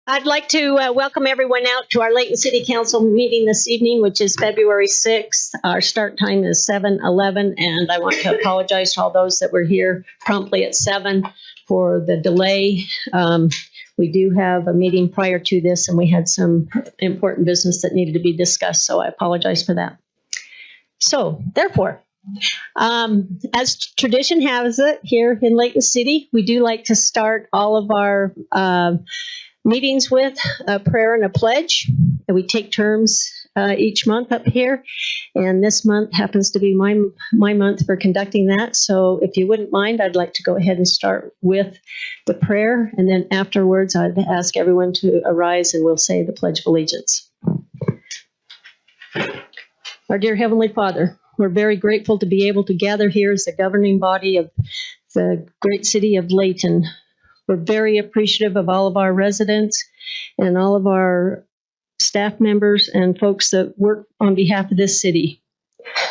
I'd like to welcome everyone out to our Layton City Council meeting this evening, which is February 6th. Our start time is 7:11, and I want to apologize to all those that were here promptly at 7 for the delay. We do have a meeting prior to this, and we had some important business that needed to be discussed, so I apologize for that. So, therefore, as tradition has it here in Layton City, we do like to start all of our meetings with a prayer and a pledge. And we take turns each month up here. And this month happens to be my month for conducting that. So if you wouldn't mind, I'd like to go ahead and start with the prayer. And then afterwards, I'd ask everyone to arise and we'll say the Pledge of Allegiance. Our dear Heavenly Father, we're very grateful to be able to gather here as the governing body of the great city of Layton. We're very appreciative of all of our residents and all of our staff members and folks that work on behalf of this city.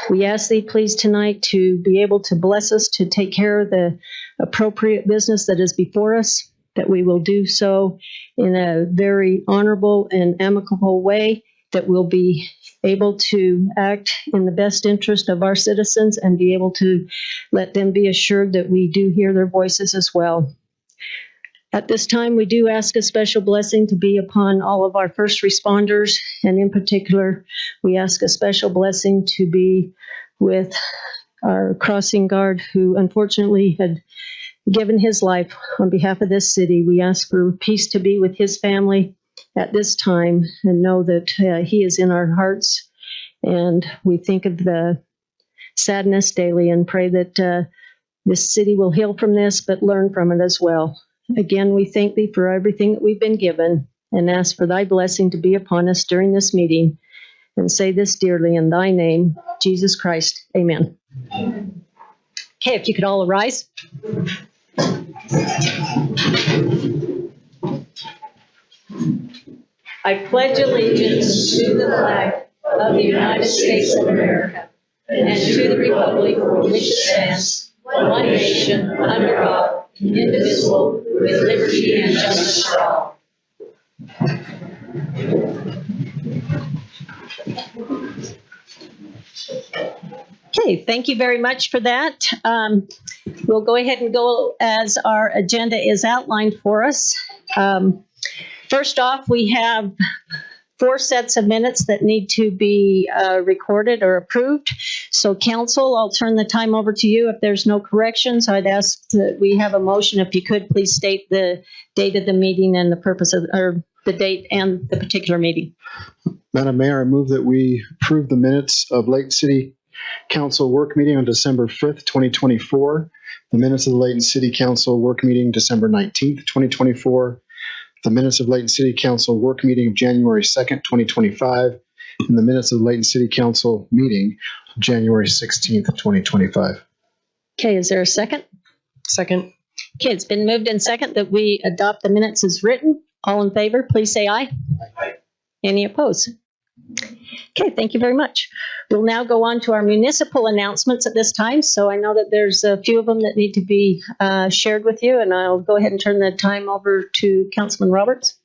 We ask thee, please, tonight to be able to bless us to take care of the appropriate business that is before us, that we will do so in a very honorable and amicable way, that we'll be able to act in the best interest of our citizens and be able to let them be assured that we do hear their voices as well. At this time, we do ask a special blessing to be upon all of our first responders, and in particular, we ask a special blessing to be with our crossing guard who unfortunately had given his life on behalf of this city. We ask for peace to be with his family at this time and know that he is in our hearts, and we think of the sadness daily and pray that this city will heal from this, but learn from it as well. Again, we thank thee for everything that we've been given and ask for thy blessing to be upon us during this meeting, and say this dearly in thy name, Jesus Christ. Amen. Okay, if you could all arise. I pledge allegiance to the flag of the United States of America and to the republic for which it stands, one nation, under God, indivisible, with liberty and justice for all. Okay, thank you very much for that. We'll go ahead and go as our agenda is outlined for us. First off, we have 4 sets of minutes that need to be recorded or approved. So council, I'll turn the time over to you. If there's no corrections, I'd ask that we have a motion. If you could, please state the date of the meeting and the purpose of, or the date and the particular meeting. Madam Mayor, I move that we approve the minutes of Layton City Council work meeting on December 5th, 2024, the minutes of the Layton City Council work meeting December 19th, 2024, the minutes of Layton City Council work meeting of January 2nd, 2025, and the minutes of the Layton City Council meeting of January 16th, 2025. Okay, is there a second? Second. Okay, it's been moved and second that we adopt the minutes as written. All in favor, please say aye. Aye. Any opposed? Okay, thank you very much. We'll now go on to our municipal announcements at this time. So I know that there's a few of them that need to be shared with you, and I'll go ahead and turn the time over to Councilman Roberts.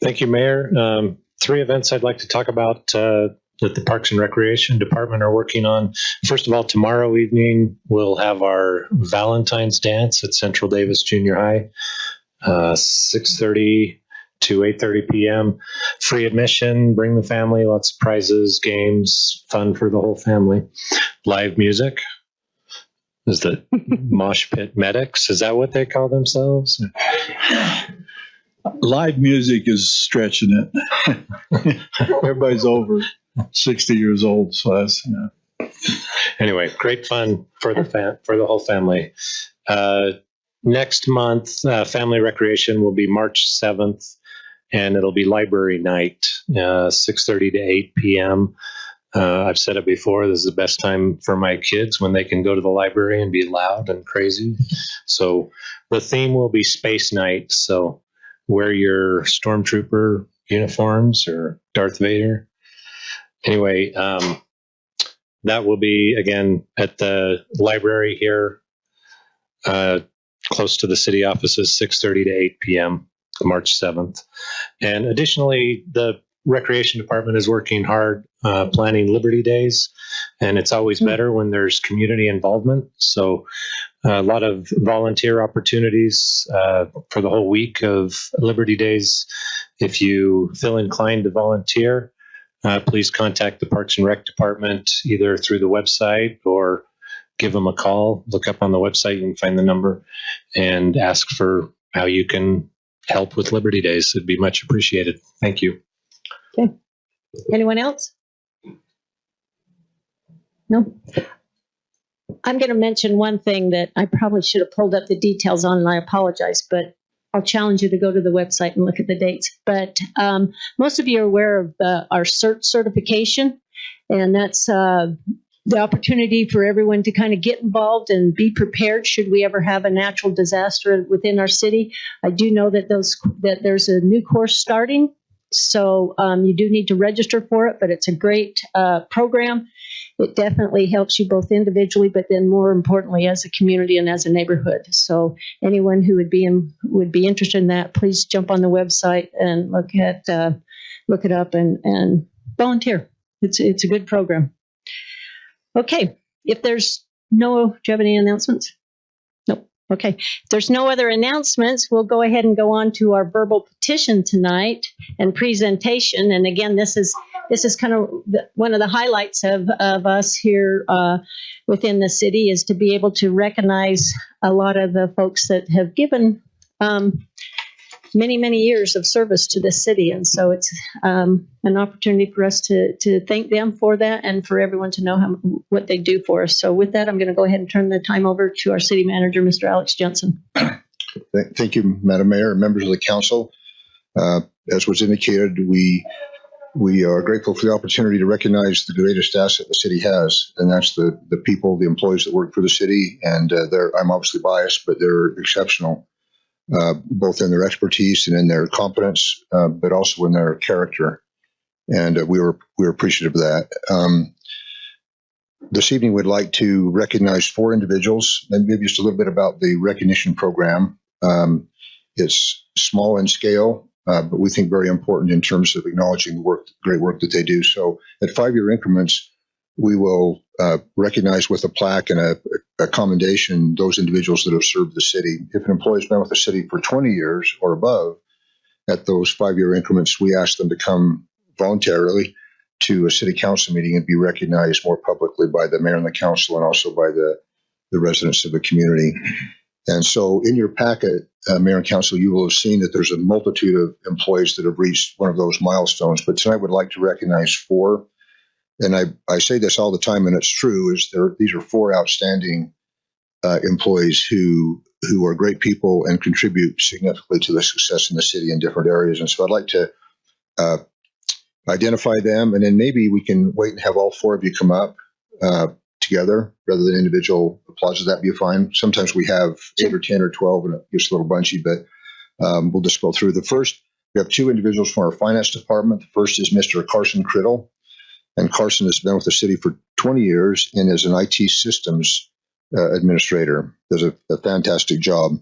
Thank you, Mayor. 3 events I'd like to talk about that the Parks and Recreation Department are working on. First of all, tomorrow evening, we'll have our Valentine's Dance at Central Davis Junior High, 6:30 to 8:30 p.m. Free admission, bring the family, lots of prizes, games, fun for the whole family. Live music. Is the Mosh Pit Medics, is that what they call themselves? Live music is stretching it. Everybody's over 60 years old, so that's, Anyway, great fun for the whole family. Next month, family recreation will be March 7th, and it'll be library night, 6:30 to 8 p.m. I've said it before, this is the best time for my kids when they can go to the library and be loud and crazy. So the theme will be Space Night, so wear your Stormtrooper uniforms or Darth Vader. Anyway, that will be, again, at the library here, close to the city offices, 6:30 to 8 p.m. March 7th. And additionally, the Recreation Department is working hard planning Liberty Days, and it's always better when there's community involvement. So a lot of volunteer opportunities for the whole week of Liberty Days. If you feel inclined to volunteer, please contact the Parks and Rec Department either through the website or give them a call. Look up on the website, you can find the number, and ask for how you can help with Liberty Days. It'd be much appreciated. Thank you. Okay. Anyone else? No? I'm going to mention one thing that I probably should have pulled up the details on, and I apologize, but I'll challenge you to go to the website and look at the dates. But most of you are aware of our CERT certification, and that's the opportunity for everyone to kind of get involved and be prepared should we ever have a natural disaster within our city. I do know that there's a new course starting, so you do need to register for it, but it's a great program. It definitely helps you both individually, but then more importantly as a community and as a neighborhood. So anyone who would be interested in that, please jump on the website and look it up and volunteer. It's a good program. Okay, if there's do you have any announcements? No. Okay. If there's no other announcements, we'll go ahead and go on to our verbal petition tonight and presentation. And again, this is kind of one of the highlights of us here within the city, is to be able to recognize a lot of the folks that have given many, many years of service to this city. And so it's an opportunity for us to thank them for that and for everyone to know what they do for us. So with that, I'm going to go ahead and turn the time over to our city manager, Mr. Alex Jensen. Thank you, Madam Mayor and members of the council. As was indicated, we are grateful for the opportunity to recognize the greatest asset the city has, and that's the people, the employees that work for the city. And I'm obviously biased, but they're exceptional. Both in their expertise and in their competence, but also in their character. And we were appreciative of that. This evening, we'd like to recognize 4 individuals, and maybe just a little bit about the recognition program. It's small in scale, but we think very important in terms of acknowledging the great work that they do. So at 5-year increments, we will recognize with a plaque and a commendation those individuals that have served the city. If an employee has been with the city for 20 years or above, at those 5-year increments, we ask them to come voluntarily to a city council meeting and be recognized more publicly by the mayor and the council, and also by the residents of the community. And so in your packet, Mayor and Council, you will have seen that there's a multitude of employees that have reached one of those milestones. But tonight, I would like to recognize 4. And I say this all the time, and it's true, these are 4 outstanding employees who are great people and contribute significantly to the success in the city in different areas. And so I'd like to identify them, and then maybe we can wait and have all 4 of you come up together rather than individual applauses. That'd be fine. Sometimes we have 8 or 10 or 12, and it gets a little bunchy, but we'll just go through. The first, we have 2 individuals from our finance department. The first is Mr. Carson Criddle. And Carson has been with the city for 20 years and is an IT systems administrator. Does a fantastic job.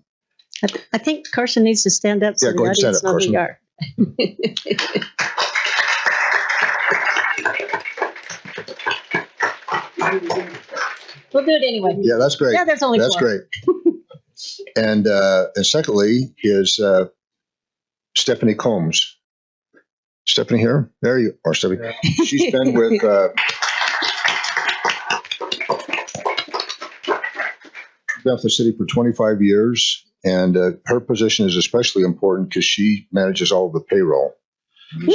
I think Carson needs to stand up so the audience knows who you are. We'll do it anyway. Yeah, that's great. Yeah, there's only 4. That's great. And secondly is Stephanie Combs. Stephanie here? There you are, Stephanie. She's been with the city for 25 years, and her position is especially important because she manages all of the payroll.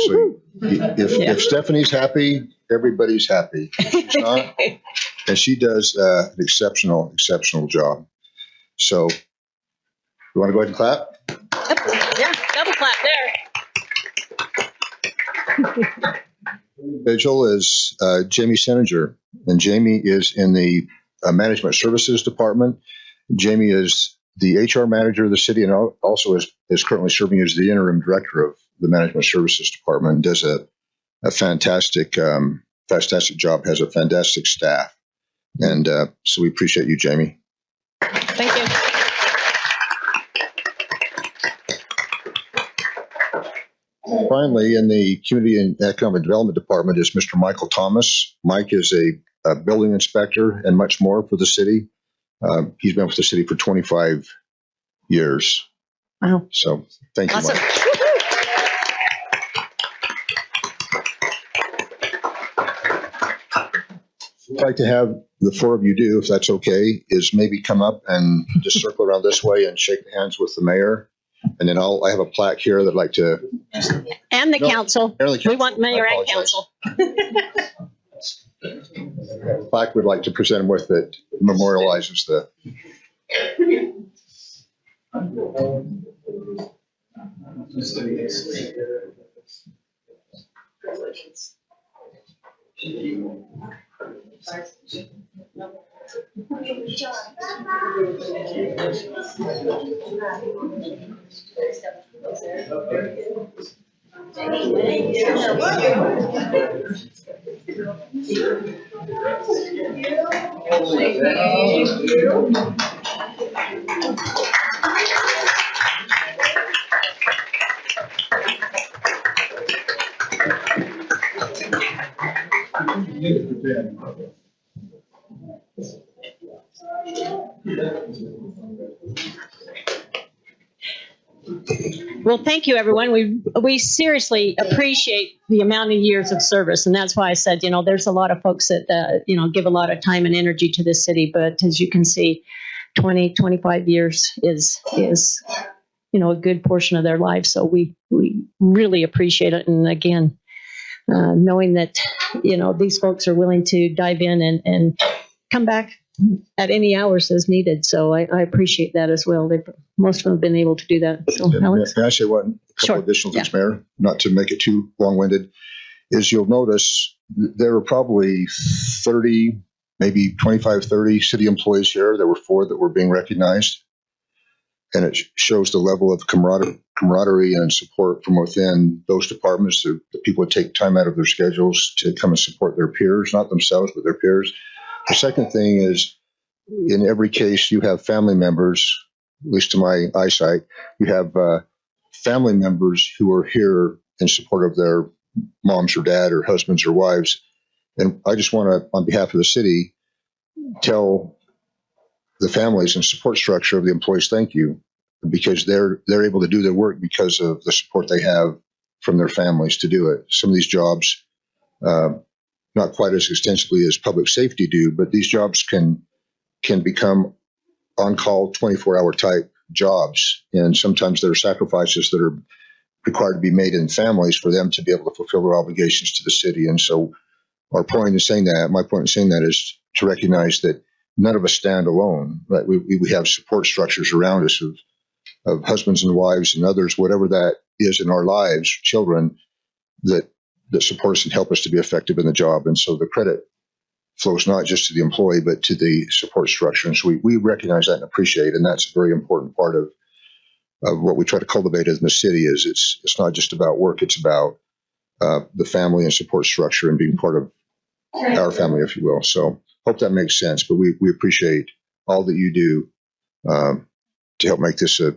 So if Stephanie's happy, everybody's happy. If she's not, and she does an exceptional job. So you want to go ahead and clap? Yeah, double clap there. Individual is Jamie Seninger, and Jamie is in the Management Services Department. Jamie is the HR manager of the city, and also is currently serving as the interim director of the Management Services Department. Does a fantastic job, has a fantastic staff, and so we appreciate you, Jamie. Thank you. Finally, in the Community and Economic Development Department is Mr. Michael Thomas. Mike is a building inspector and much more for the city. He's been with the city for 25 years. Wow. So thank you, Awesome. Mike. What I'd like to have the four of you do, if that's okay, is maybe come up and just circle around this way and shake hands with the mayor. And then I have a plaque here that I'd like to. And the No, council. Mayor and the council. We want mayor I and apologize. council. Plaque we'd like to present him with that memorializes the. Well, thank you, everyone. We seriously appreciate the amount of years of service, and that's why I said, there's a lot of folks that give a lot of time and energy to this city. But as you can see, 25 years is a good portion of their lives. So we really appreciate it. And again, knowing that these folks are willing to dive in and come back at any hours as needed. So I appreciate that as well. Most of them have been able to do that. So, Alex? Can I say one? A couple additional things, Mayor, not to make it too long-winded, is you'll notice there are probably 30, maybe 25, 30 city employees here. There were 4 that were being recognized. And it shows the level of camaraderie and support from within those departments. The people would take time out of their schedules to come and support their peers, not themselves, but their peers. The second thing is, in every case, you have family members, at least to my eyesight, you have family members who are here in support of their moms or dad or husbands or wives. And I just want to, on behalf of the city, tell the families and support structure of the employees, thank you, because they're able to do their work because of the support they have from their families to do it. Some of these jobs, not quite as extensively as public safety do, but these jobs can become on-call 24-hour type jobs. And sometimes there are sacrifices that are required to be made in families for them to be able to fulfill their obligations to the city. And so my point in saying that is to recognize that none of us stand alone. Right? We have support structures around us of husbands and wives and others, whatever that is in our lives, children, that support us and help us to be effective in the job. And so the credit flows not just to the employee, but to the support structure. And so we recognize that and appreciate it. And that's a very important part of what we try to cultivate in the city is it's not just about work, it's about the family and support structure and being part of our family, if you will. So hope that makes sense. But we appreciate all that you do to help make this a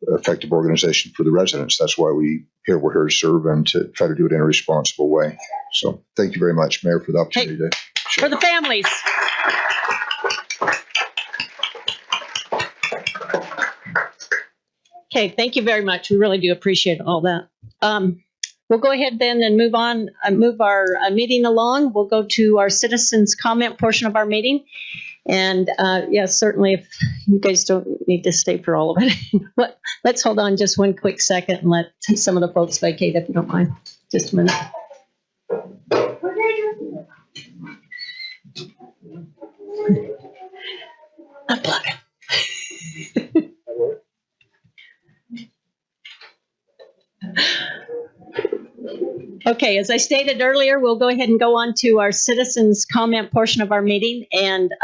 effective organization for the residents. That's why we're here to serve and to try to do it in a responsible way. So thank you very much, Mayor, for the opportunity to share. For the families. Okay, thank you very much. We really do appreciate all that. We'll go ahead then and move on, move our meeting along. We'll go to our citizens comment portion of our meeting. And yes, certainly if you guys don't need to stay for all of it, let's hold on just one quick second and let some of the folks vacate if you don't mind. Just a minute. Unplug it. Okay, as I stated earlier, we'll go ahead and go on to our citizens comment portion of our meeting. And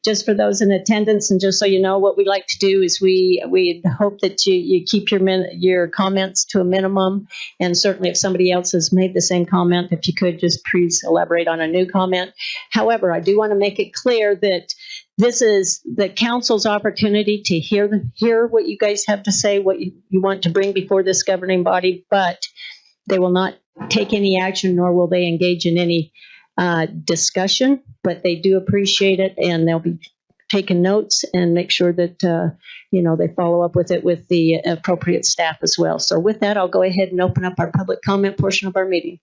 just for those in attendance, and just so you know, what we like to do is we hope that you keep your comments to a minimum. And certainly if somebody else has made the same comment, if you could just please elaborate on a new comment. However, I do want to make it clear that this is the council's opportunity to hear what you guys have to say, what you want to bring before this governing body, but they will not take any action, nor will they engage in any discussion, but they do appreciate it, and they'll be taking notes and make sure that, they follow up with it with the appropriate staff as well. So with that, I'll go ahead and open up our public comment portion of our meeting.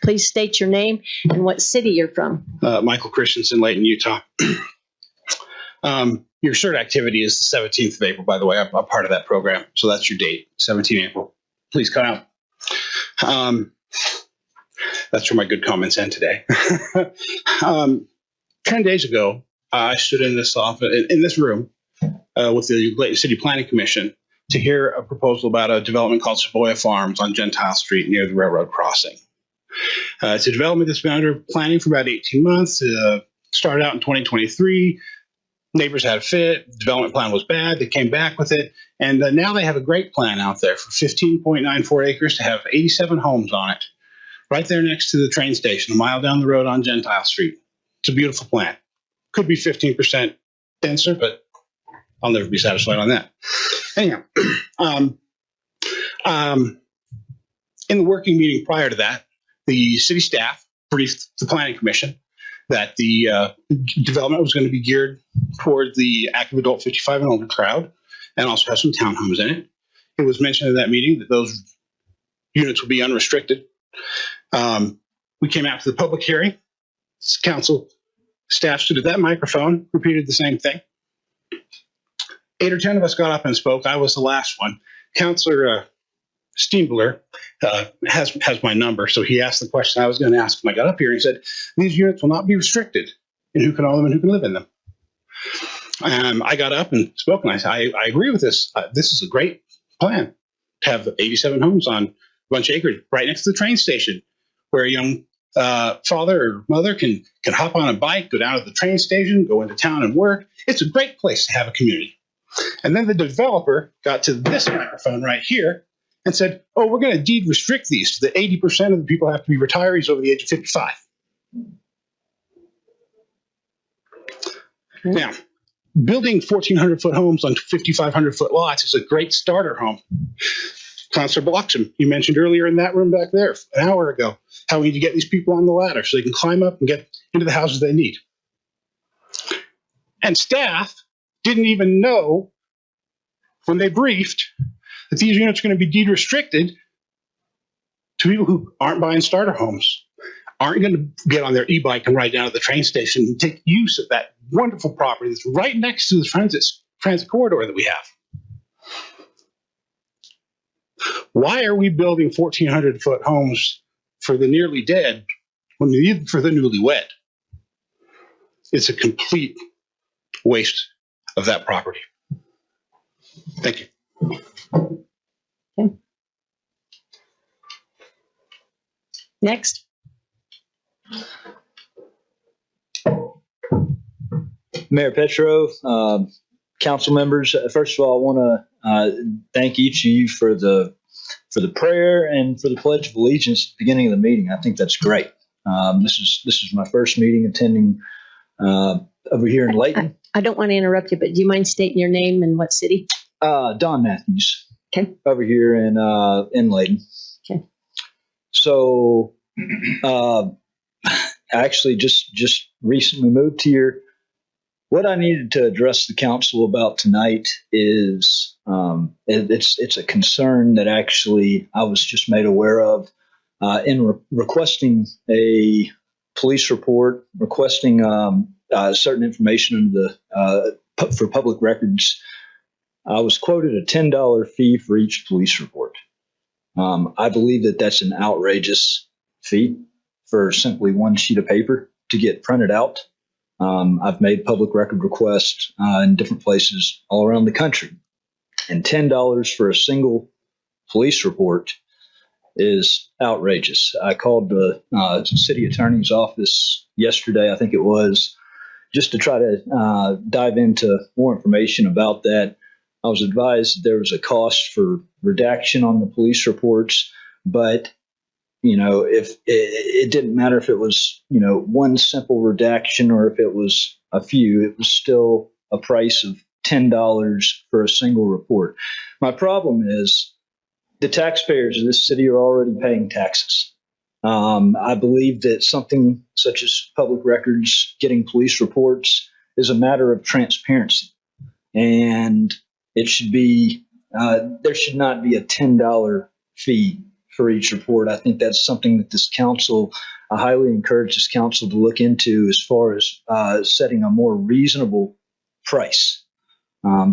Please state your name and what city you're from. Michael Christensen, Layton, Utah. Your CERT activity is the 17th of April, by the way. I'm part of that program. So that's your date, 17 April. Please come out. That's where my good comments end today. 10 days ago, I stood in this office, in this room, with the Layton City Planning Commission to hear a proposal about a development called Savoya Farms on Gentile Street near the railroad crossing. It's a development that's been under planning for about 18 months. Started out in 2023. Neighbors had a fit. The development plan was bad. They came back with it. And now they have a great plan out there for 15.94 acres to have 87 homes on it, right there next to the train station, a mile down the road on Gentile Street. It's a beautiful plan. Could be 15% denser, but I'll never be satisfied on that. Anyhow, in the working meeting prior to that, the city staff briefed the planning commission that the development was going to be geared toward the active adult 55 and older crowd and also have some townhomes in it. It was mentioned in that meeting that those units would be unrestricted. We came out to the public hearing. Council staff stood at that microphone, repeated the same thing. 8 or 10 of us got up and spoke. I was the last one. Councillor Steenbler has my number, so he asked the question I was going to ask when I got up here. He said, these units will not be restricted in who can own them and who can live in them. I got up and spoke, and I said, I agree with this. This is a great plan to have 87 homes on a bunch of acres right next to the train station where a young father or mother can hop on a bike, go down to the train station, go into town and work. It's a great place to have a community. And then the developer got to this microphone right here and said, oh, we're going to deed restrict these to the 80% of the people have to be retirees over the age of 55. Now, building 1,400-foot homes on 5,500-foot lots is a great starter home. Councilor Bloxham, you mentioned earlier in that room back there an hour ago how we need to get these people on the ladder so they can climb up and get into the houses they need. And staff didn't even know when they briefed that these units are going to be deed restricted to people who aren't buying starter homes, aren't going to get on their e-bike and ride down to the train station and take use of that wonderful property that's right next to the transit corridor that we have. Why are we building 1,400-foot homes for the nearly dead when we need them for the newlywed? It's a complete waste of that property. Thank you. Okay. Next. Mayor Petro, council members, first of all, I want to thank each of you for the prayer and for the Pledge of Allegiance at the beginning of the meeting. I think that's great. This is my first meeting attending over here in Layton. I don't want to interrupt you, but do you mind stating your name and what city? Don Matthews. Okay. Over here in Layton. Okay. So, I actually just recently moved here. What I needed to address the council about tonight is it's a concern that actually I was just made aware of in requesting a police report, requesting certain information for public records. I was quoted a $10 fee for each police report. I believe that that's an outrageous fee for simply one sheet of paper to get printed out. I've made public record requests in different places all around the country, and $10 for a single police report is outrageous. I called the city attorney's office yesterday, I think it was, just to try to dive into more information about that. I was advised that there was a cost for redaction on the police reports, but if it didn't matter if it was, one simple redaction or if it was a few, it was still a price of $10 for a single report. My problem is the taxpayers of this city are already paying taxes. I believe that something such as public records, getting police reports, is a matter of transparency, and it should be there should not be a $10 fee for each report. I think that's something that this council, I highly encourage this council to look into as far as setting a more reasonable price,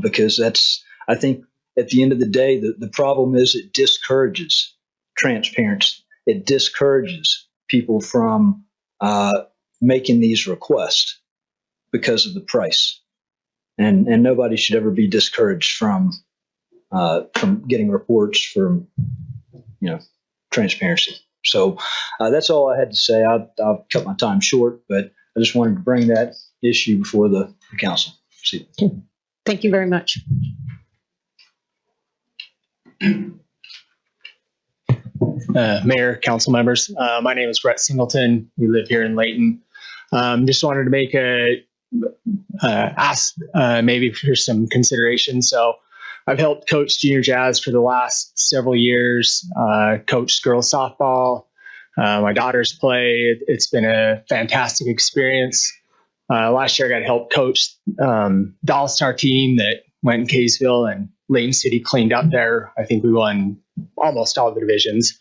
because that's, I think at the end of the day, the problem is it discourages transparency. It discourages people from making these requests because of the price. And nobody should ever be discouraged from getting reports from, transparency. So that's all I had to say. I'll cut my time short, but I just wanted to bring that issue before the council. See. Thank you very much. Mayor, council members, my name is Brett Singleton. We live here in Layton. Just wanted to make ask maybe for some consideration. So I've helped coach junior jazz for the last several years, coached girls softball. My daughters play. It's been a fantastic experience. Last year I got to help coach the All-Star team that went in Kaysville, and Layton City cleaned up there. I think we won almost all the divisions.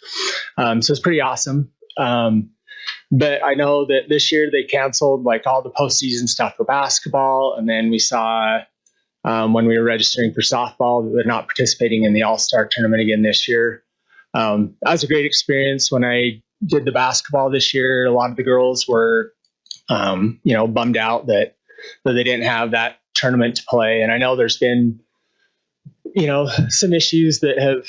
So it's pretty awesome. But I know that this year they canceled like all the postseason stuff for basketball. And then we saw when we were registering for softball that they're not participating in the All-Star tournament again this year. That was a great experience. When I did the basketball this year, a lot of the girls were, bummed out that they didn't have that tournament to play. And I know there's been, some issues that have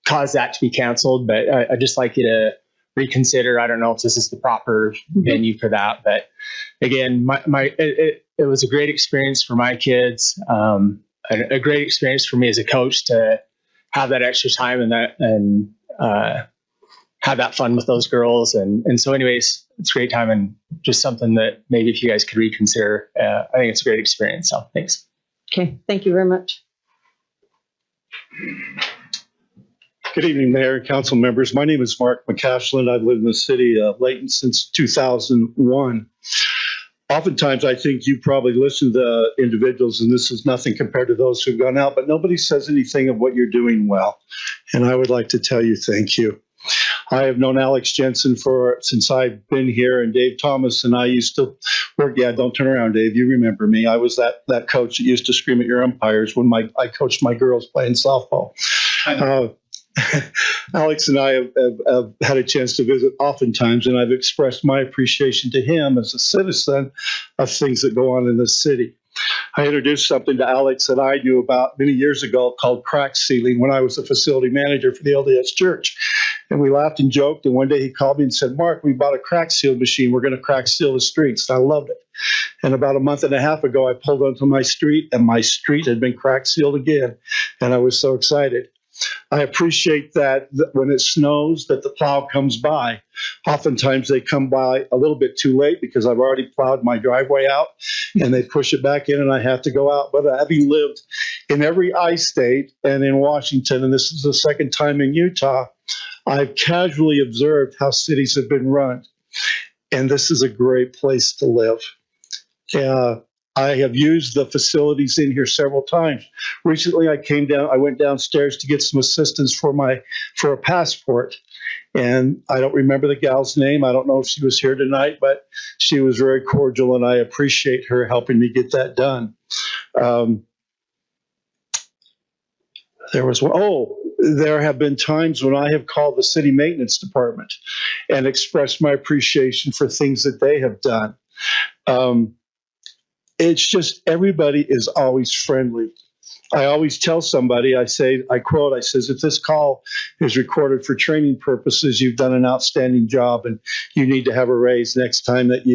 caused that to be canceled, but I'd just like you to reconsider. I don't know if this is the proper venue for that, but again, it was a great experience for my kids, a great experience for me as a coach to have that extra time and have that fun with those girls. And so anyways, it's a great time and just something that maybe if you guys could reconsider, I think it's a great experience. So thanks. Okay. Thank you very much. Good evening, Mayor and council members. My name is Mark McCashland. I've lived in the city of Layton since 2001. Oftentimes, I think you probably listen to individuals, and this is nothing compared to those who've gone out, but nobody says anything of what you're doing well. And I would like to tell you thank you. I have known Alex Jensen since I've been here, and Dave Thomas and I used to work. Yeah, don't turn around, Dave. You remember me. I was that coach that used to scream at your umpires when I coached my girls playing softball. Alex and I have had a chance to visit oftentimes, and I've expressed my appreciation to him as a citizen of things that go on in the city. I introduced something to Alex that I knew about many years ago called crack sealing when I was the facility manager for the LDS church. And we laughed and joked, and one day he called me and said, Mark, we bought a crack seal machine. We're going to crack seal the streets. And I loved it. And about a month and a half ago, I pulled onto my street, and my street had been crack sealed again. And I was so excited. I appreciate that when it snows that the plow comes by. Oftentimes they come by a little bit too late because I've already plowed my driveway out and they push it back in and I have to go out. But having lived in every I-state and in Washington, and this is the second time in Utah, I've casually observed how cities have been run. And this is a great place to live. I have used the facilities in here several times. Recently, I went downstairs to get some assistance for a passport. And I don't remember the gal's name. I don't know if she was here tonight, but she was very cordial, and I appreciate her helping me get that done. There have been times when I have called the city maintenance department and expressed my appreciation for things that they have done. It's just everybody is always friendly. I always tell somebody, I quote, I says, if this call is recorded for training purposes, you've done an outstanding job and you need to have a raise next time that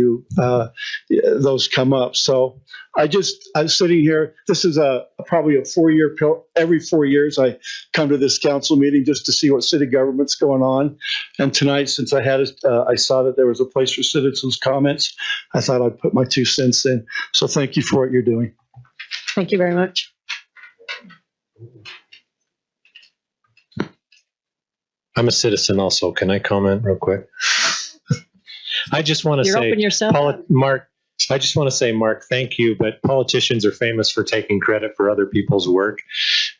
those come up. So I'm sitting here. This is probably a 4-year pill. Every 4 years, I come to this council meeting just to see what city government's going on. And tonight, since I saw that there was a place for citizens' comments, I thought I'd put my 2 cents in. So thank you for what you're doing. Thank you very much. I'm a citizen also. Can I comment real quick? I just want to You're say, open yourself up. Mark, I just want to say, Mark, thank you. But politicians are famous for taking credit for other people's work.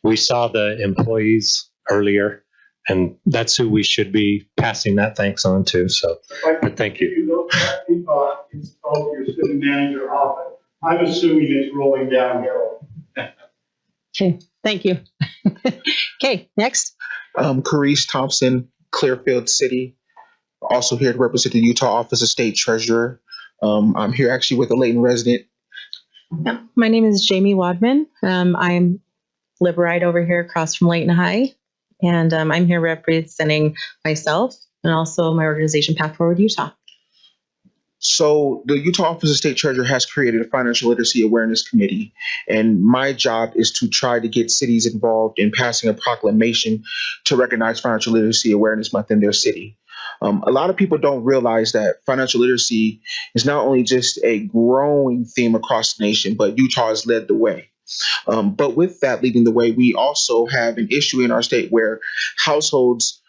We saw the employees earlier, and that's who we should be passing that thanks on to. So, but thank you. It's called your city manager office. I'm assuming it's rolling downhill. Okay, thank you. Okay, next. Carice Thompson, Clearfield City. Also here to represent the Utah Office of State Treasurer. I'm here actually with a Layton resident. Yeah, my name is Jamie Wadman. I'm live right over here across from Layton High, and I'm here representing myself and also my organization, Path Forward Utah. So the Utah Office of State Treasurer has created a financial literacy awareness committee, and my job is to try to get cities involved in passing a proclamation to recognize Financial Literacy Awareness Month in their city. A lot of people don't realize that financial literacy is not only just a growing theme across the nation, but Utah has led the way. But with that leading the way, we also have an issue in our state where households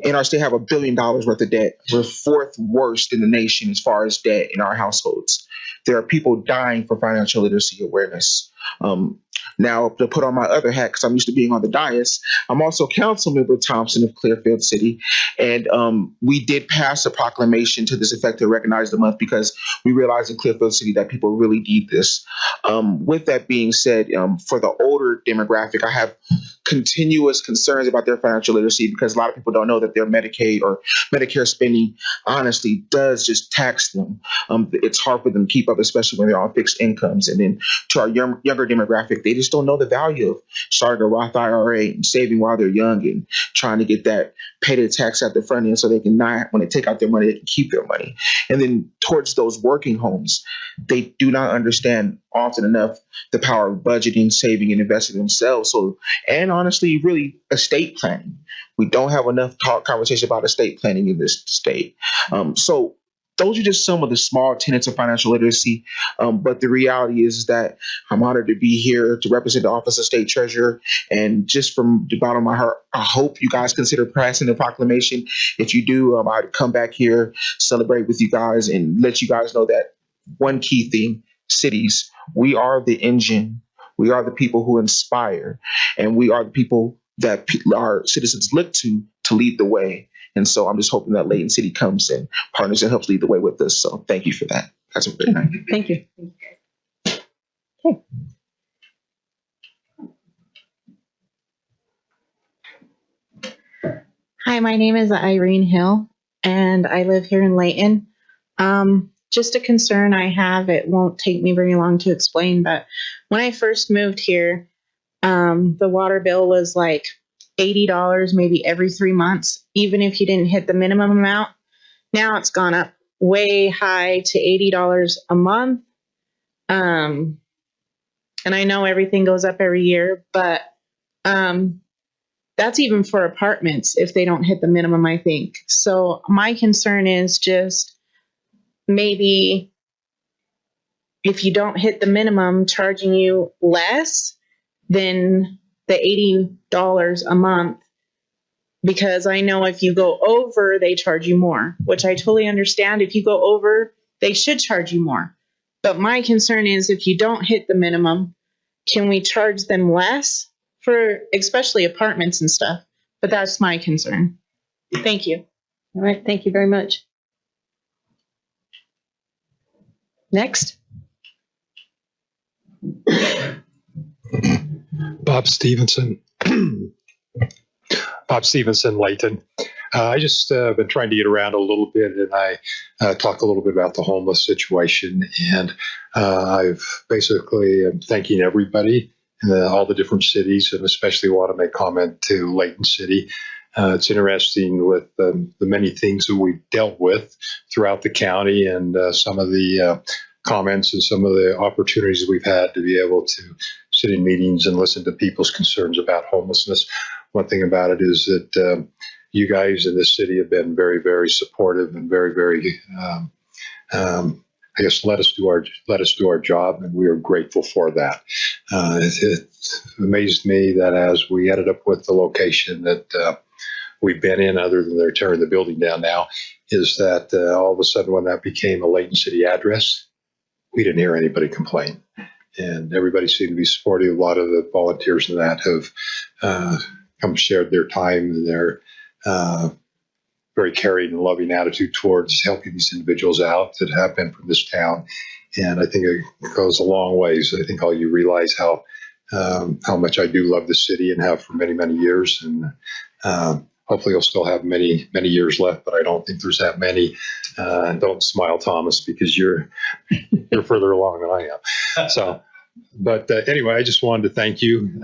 in our state have $1 billion worth of debt. We're 4th worst in the nation as far as debt in our households. There are people dying for financial literacy awareness. Now, to put on my other hat, because I'm used to being on the dais, I'm also Councilmember Thompson of Clearfield City. And we did pass a proclamation to this effect to recognize the month because we realized in Clearfield City that people really need this. With that being said, for the older demographic, I have continuous concerns about their financial literacy because a lot of people don't know that their Medicaid or Medicare spending honestly does just tax them. It's hard for them to keep up, especially when they're on fixed incomes. And then to our younger demographic, they just don't know the value of starting a Roth IRA and saving while they're young and trying to get that pay the tax at the front end so they can not, when they take out their money, they can keep their money. And then towards those working homes, they do not understand often enough the power of budgeting, saving, and investing themselves. So, and honestly, really estate planning. We don't have enough conversation about estate planning in this state. So those are just some of the small tenets of financial literacy. But the reality is that I'm honored to be here to represent the Office of State Treasurer. And just from the bottom of my heart, I hope you guys consider passing the proclamation. If you do, I'd come back here, celebrate with you guys, and let you guys know that one key thing, cities, we are the engine. We are the people who inspire, and we are the people that our citizens look to lead the way. And so I'm just hoping that Layton City comes and partners and helps lead the way with us. So thank you for that. That's a great night. Thank you. Okay. Hi, my name is Irene Hill, and I live here in Layton. Just a concern I have, it won't take me very long to explain, but when I first moved here, the water bill was like $80 maybe every 3 months, even if you didn't hit the minimum amount. Now it's gone up way high to $80 a month. And I know everything goes up every year, but that's even for apartments if they don't hit the minimum, I think. So my concern is just maybe if you don't hit the minimum, charging you less than the $80 a month, because I know if you go over, they charge you more, which I totally understand. If you go over, they should charge you more. But my concern is if you don't hit the minimum, can we charge them less for especially apartments and stuff? But that's my concern. Thank you. All right. Thank you very much. Next. Bob Stevenson. Bob Stevenson, Layton. I just been trying to get around a little bit, and I talk a little bit about the homeless situation. And I've basically am thanking everybody all the different cities, and especially want to make comment to Layton City. It's interesting with the many things that we've dealt with throughout the county, and some of the comments and some of the opportunities we've had to be able to sit in meetings and listen to people's concerns about homelessness. One thing about it is that you guys in this city have been very, very supportive and very, very, I guess, let us do our job, and we are grateful for that. It amazed me that as we ended up with the location that we've been in, other than they're tearing the building down now, is that all of a sudden when that became a Layton City address, we didn't hear anybody complain. And everybody seemed to be supportive. A lot of the volunteers in that have come shared their time and their very caring and loving attitude towards helping these individuals out that have been from this town. And I think it goes a long ways. I think all you realize how much I do love the city and have for many, many years. And hopefully you'll still have many, many years left, but I don't think there's that many. Don't smile, Thomas, because you're further along than I am. So, but anyway, I just wanted to thank you.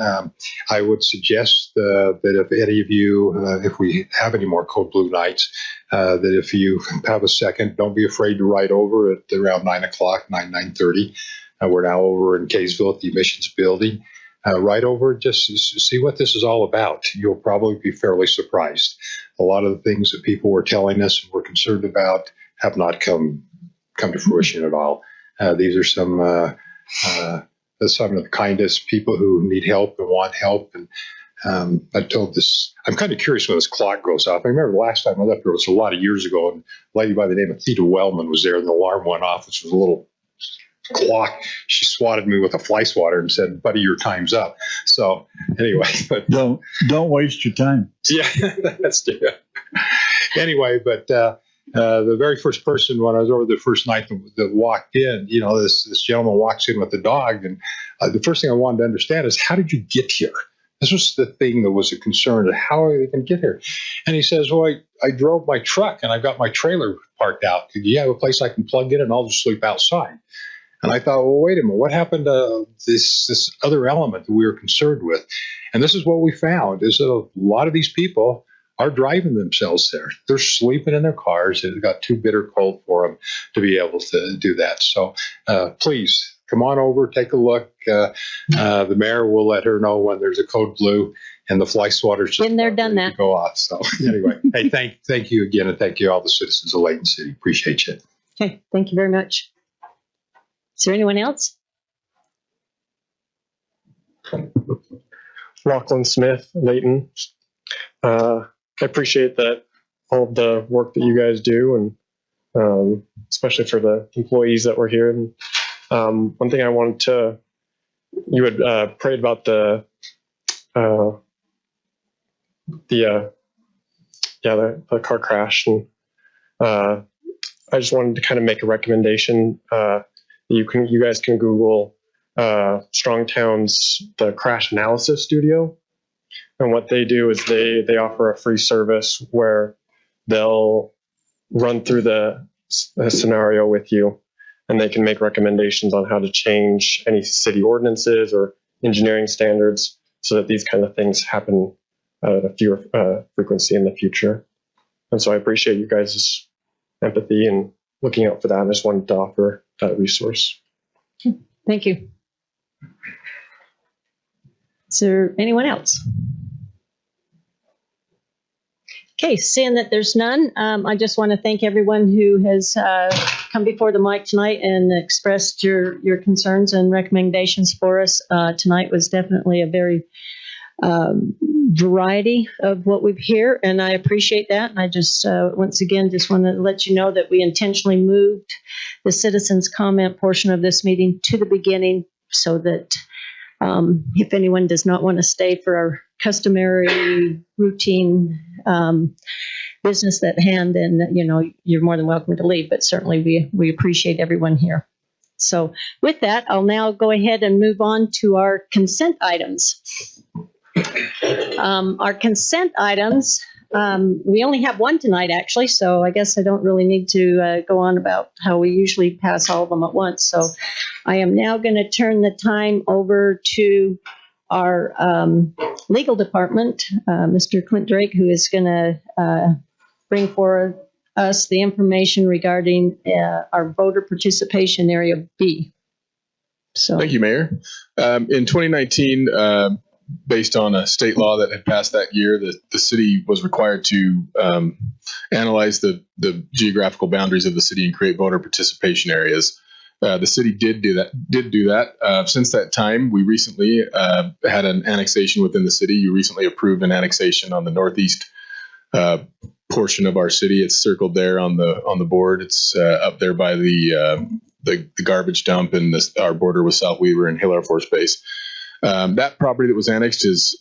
I would suggest that if any of you, if we have any more Code Blue nights, that if you have a second, don't be afraid to ride over at around 9 o'clock, 9:30. We're now over in Kaysville at the admissions building. Right over, just see what this is all about. You'll probably be fairly surprised. A lot of the things that people were telling us and were concerned about have not come to fruition at all. These are some of the kindest people who need help and want help. And I told this, I'm kind of curious when this clock goes off. I remember the last time I left there was a lot of years ago, and a lady by the name of Theta Wellman was there, and the alarm went off. This was a little clock. She swatted me with a fly swatter and said, "Buddy, your time's up." So anyway, but don't waste your time. Yeah, that's true. Anyway, but the very first person when I was over the first night that walked in, this gentleman walks in with the dog, and the first thing I wanted to understand is, how did you get here? This was the thing that was a concern. How are they going to get here? And he says, "Well, I drove my truck and I've got my trailer parked out. Do you have a place I can plug in and I'll just sleep outside?" And I thought, well, wait a minute, what happened to this other element that we were concerned with? And this is what we found, is that a lot of these people are driving themselves there. They're sleeping in their cars. It got too bitter cold for them to be able to do that. So please come on over, take a look. The mayor will let her know when there's a Code Blue, and the fly swatters just been there, done that. Go off. So anyway, hey, thank you again, and thank you all the citizens of Layton City. Appreciate you. Okay, thank you very much. Is there anyone else? Lachlan Smith, Layton. I appreciate that all of the work that you guys do, and especially for the employees that were here. And one thing I wanted to, you had prayed about the car crash, and I just wanted to kind of make a recommendation. You guys can Google Strongtown's the Crash Analysis Studio, and what they do is they offer a free service where they'll run through the scenario with you, and they can make recommendations on how to change any city ordinances or engineering standards so that these kind of things happen at a fewer frequency in the future. And so I appreciate you guys' empathy and looking out for that. I just wanted to offer that resource. Thank you. Is there anyone else? Okay, seeing that there's none, I just want to thank everyone who has come before the mic tonight and expressed your concerns and recommendations for us. Tonight was definitely a very variety of what we've heard, and I appreciate that. And I just once again just want to let you know that we intentionally moved the citizens' comment portion of this meeting to the beginning so that if anyone does not want to stay for our customary routine business at hand, then you're more than welcome to leave. But certainly we appreciate everyone here. So with that, I'll now go ahead and move on to our consent items. Our consent items, we only have one tonight, actually, so I guess I don't really need to go on about how we usually pass all of them at once. So I am now going to turn the time over to our legal department, Mr. Clint Drake, who is going to bring forward us the information regarding our voter participation area B. So, thank you, Mayor. In 2019, based on a state law that had passed that year, the city was required to analyze the geographical boundaries of the city and create voter participation areas. The city did do that. Since that time, we recently had an annexation within the city. You recently approved an annexation on the northeast portion of our city. It's circled there on the board. It's up there by the garbage dump and our border with South Weaver and Hill Air Force Base. That property that was annexed is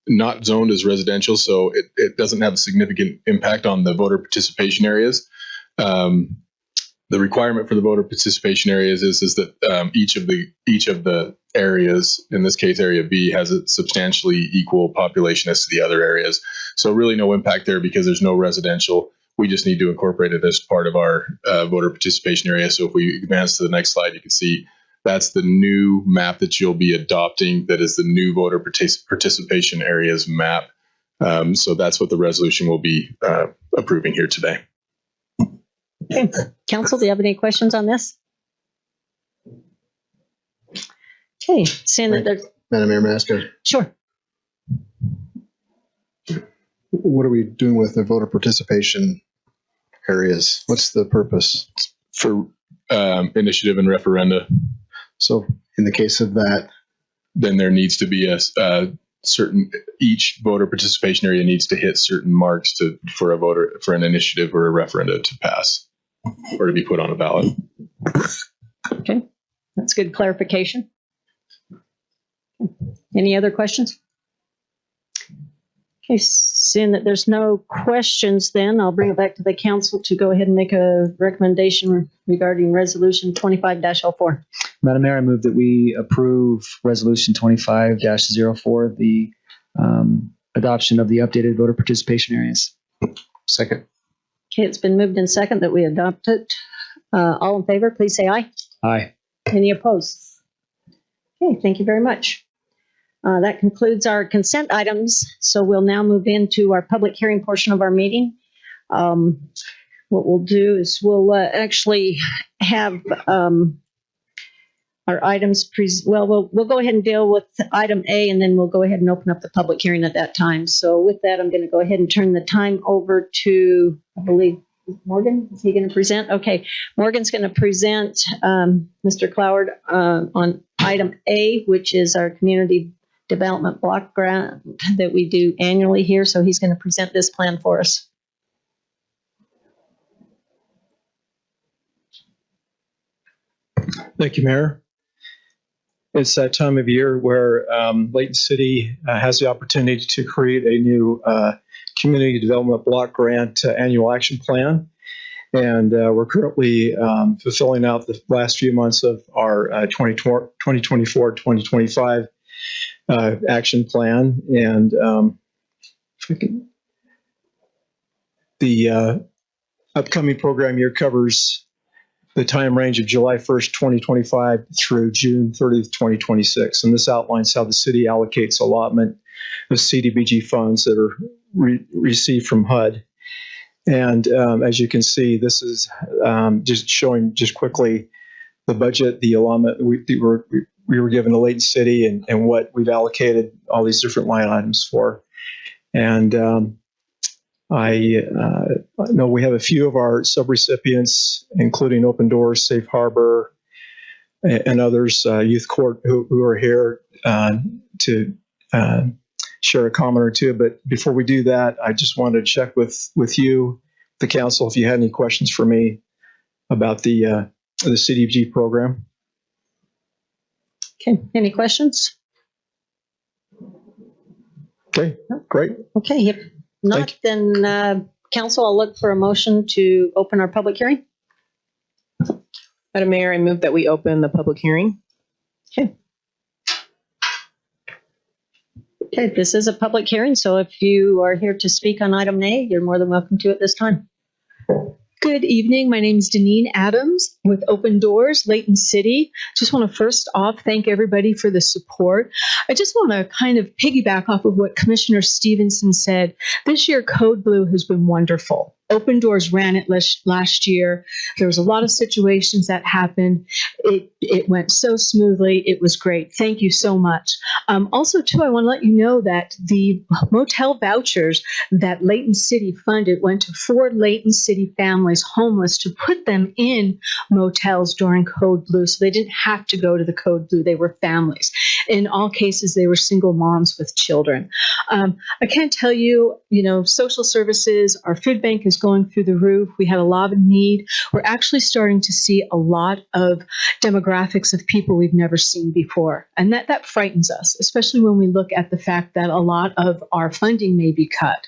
not zoned as residential, so it doesn't have a significant impact on the voter participation areas. The requirement for the voter participation areas is that each of the areas, in this case Area B, has a substantially equal population as to the other areas. So really no impact there because there's no residential. We just need to incorporate it as part of our voter participation area. So if we advance to the next slide, you can see that's the new map that you'll be adopting. That is the new voter participation areas map. So that's what the resolution will be approving here today. okay. Council, do you have any questions on this? Okay, seeing that there's... Madam Mayor, may I ask Sure. what are we doing with the voter participation areas? What's the purpose? For initiative and referenda. So in the case of that, then there needs to be a certain, each voter participation area needs to hit certain marks for an initiative or a referenda to pass or to be put on a ballot. Okay, that's good clarification. Any other questions? Okay, seeing that there's no questions, then I'll bring it back to the council to go ahead and make a recommendation regarding resolution 25-04. Madam Mayor, I move that we approve resolution 25-04, the adoption of the updated voter participation areas. second. Okay, it's been moved in second that we adopt it. All in favor, please say aye. Aye. Any opposed? Okay, thank you very much. That concludes our consent items. So we'll now move into our public hearing portion of our meeting. What we'll do is we'll actually have our items. We'll go ahead and deal with item A, and then we'll go ahead and open up the public hearing at that time. So with that, I'm going to go ahead and turn the time over to, I believe, Morgan. Is he going to present? Okay, Morgan's going to present Mr. Cloward on item A, which is our community development block grant that we do annually here. So he's going to present this plan for us. Thank you, Mayor. It's that time of year where Layton City has the opportunity to create a new community development block grant annual action plan. And we're currently fulfilling out the last few months of our 2024-2025 action plan. And the upcoming program year covers the time range of July 1st, 2025 through June 30th, 2026. And this outlines how the city allocates allotment of CDBG funds that are received from HUD. And as you can see, this is just showing just quickly the budget, the allotment we were given to Layton City and what we've allocated all these different line items for. And I know we have a few of our subrecipients, including Open Doors, Safe Harbor, and others, Youth Court, who are here to share a comment or two. But before we do that, I just wanted to check with you, the council, if you had any questions for me about the CDBG program. Okay, any questions? Okay, great. Okay, if not, then council, I'll look for a motion to open our public hearing. Madam Mayor, I move that we open the public hearing. Okay. Okay, this is a public hearing, so if you are here to speak on item A, you're more than welcome to at this time. Good evening. My name is Deneen Adams with Open Doors, Layton City. Just want to first off thank everybody for the support. I just want to kind of piggyback off of what Commissioner Stevenson said. This year, Code Blue has been wonderful. Open Doors ran it last year. There was a lot of situations that happened. It went so smoothly. It was great. Thank you so much. Also, too, I want to let you know that the motel vouchers that Layton City funded went to 4 Layton City families homeless to put them in motels during Code Blue, so they didn't have to go to the Code Blue. They were families. In all cases, they were single moms with children. I can't tell you, social services, our food bank is going through the roof. We had a lot of need. We're actually starting to see a lot of demographics of people we've never seen before. And that frightens us, especially when we look at the fact that a lot of our funding may be cut.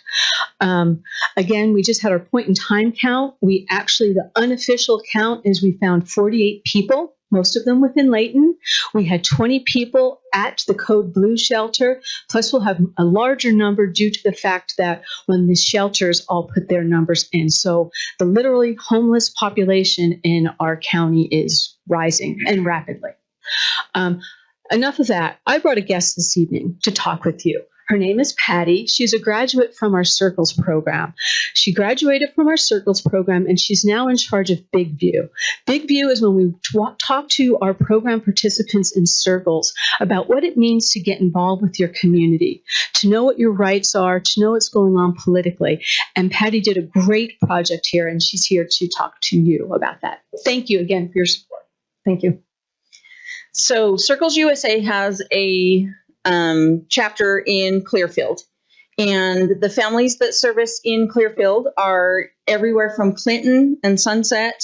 Again, we just had our point in time count. The unofficial count is we found 48 people, most of them within Layton. We had 20 people at the Code Blue shelter, plus we'll have a larger number due to the fact that when the shelters all put their numbers in. So the literally homeless population in our county is rising and rapidly. Enough of that. I brought a guest this evening to talk with you. Her name is Patty. She's a graduate from our Circles program. She graduated from our Circles program, and she's now in charge of Big View. Big View is when we talk to our program participants in Circles about what it means to get involved with your community, to know what your rights are, to know what's going on politically. And Patty did a great project here, and she's here to talk to you about that. Thank you again for your support. Thank you. So Circles USA has a chapter in Clearfield, and the families that service in Clearfield are everywhere from Clinton and Sunset.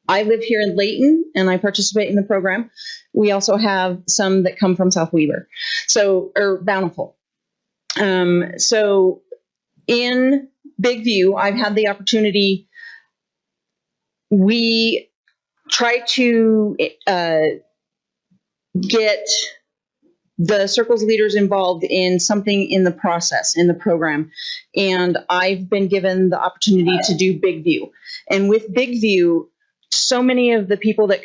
I live here in Layton and I participate in the program. We also have some that come from South Weaver, or Bountiful. So in Big View, I've had the opportunity. We try to get the Circles leaders involved in something in the process, in the program. And I've been given the opportunity to do Big View. And with Big View, so many of the people that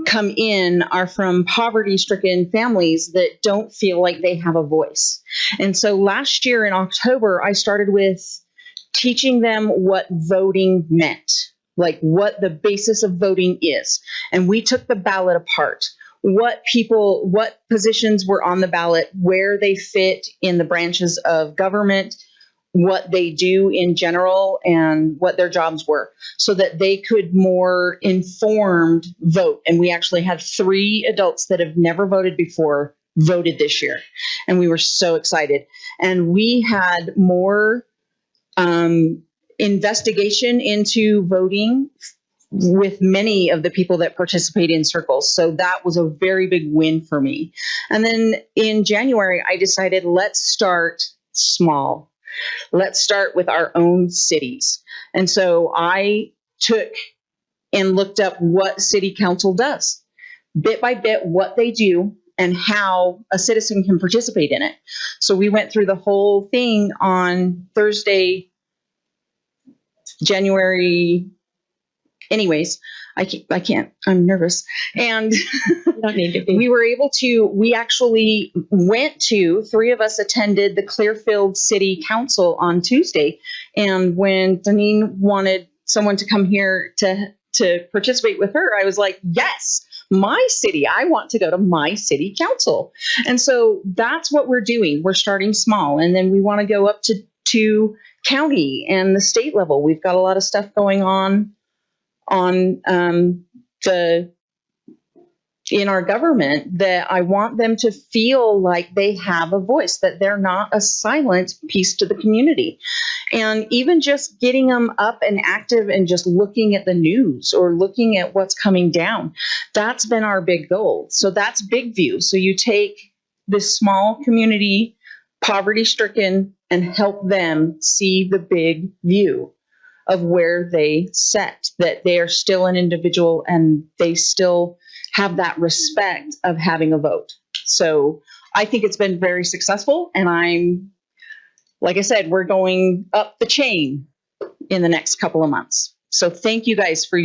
come in are from poverty-stricken families that don't feel like they have a voice. And so last year in October, I started with teaching them what voting meant, like what the basis of voting is. And we took the ballot apart. What positions were on the ballot, where they fit in the branches of government, what they do in general, and what their jobs were, so that they could more informed vote. And we actually had 3 adults that have never voted before voted this year. And we were so excited. And we had more investigation into voting with many of the people that participate in Circles. So that was a very big win for me. And then in January, I decided, let's start small. Let's start with our own cities. And so I took and looked up what city council does, bit by bit, what they do and how a citizen can participate in it. So we went through the whole thing on Thursday, January. Anyways, I can't, I'm nervous. And we actually went to, 3 of us attended the Clearfield City Council on Tuesday. And when Deneen wanted someone to come here to participate with her, I was like, yes, my city, I want to go to my city council. And so that's what we're doing. We're starting small, and then we want to go up to county and the state level. We've got a lot of stuff going on in our government that I want them to feel like they have a voice, that they're not a silent piece to the community. And even just getting them up and active and just looking at the news or looking at what's coming down, that's been our big goal. So that's Big View. So you take this small community, poverty-stricken, and help them see the big view of where they set, that they are still an individual and they still have that respect of having a vote. So I think it's been very successful, and like I said, we're going up the chain in the next couple of months. So thank you guys for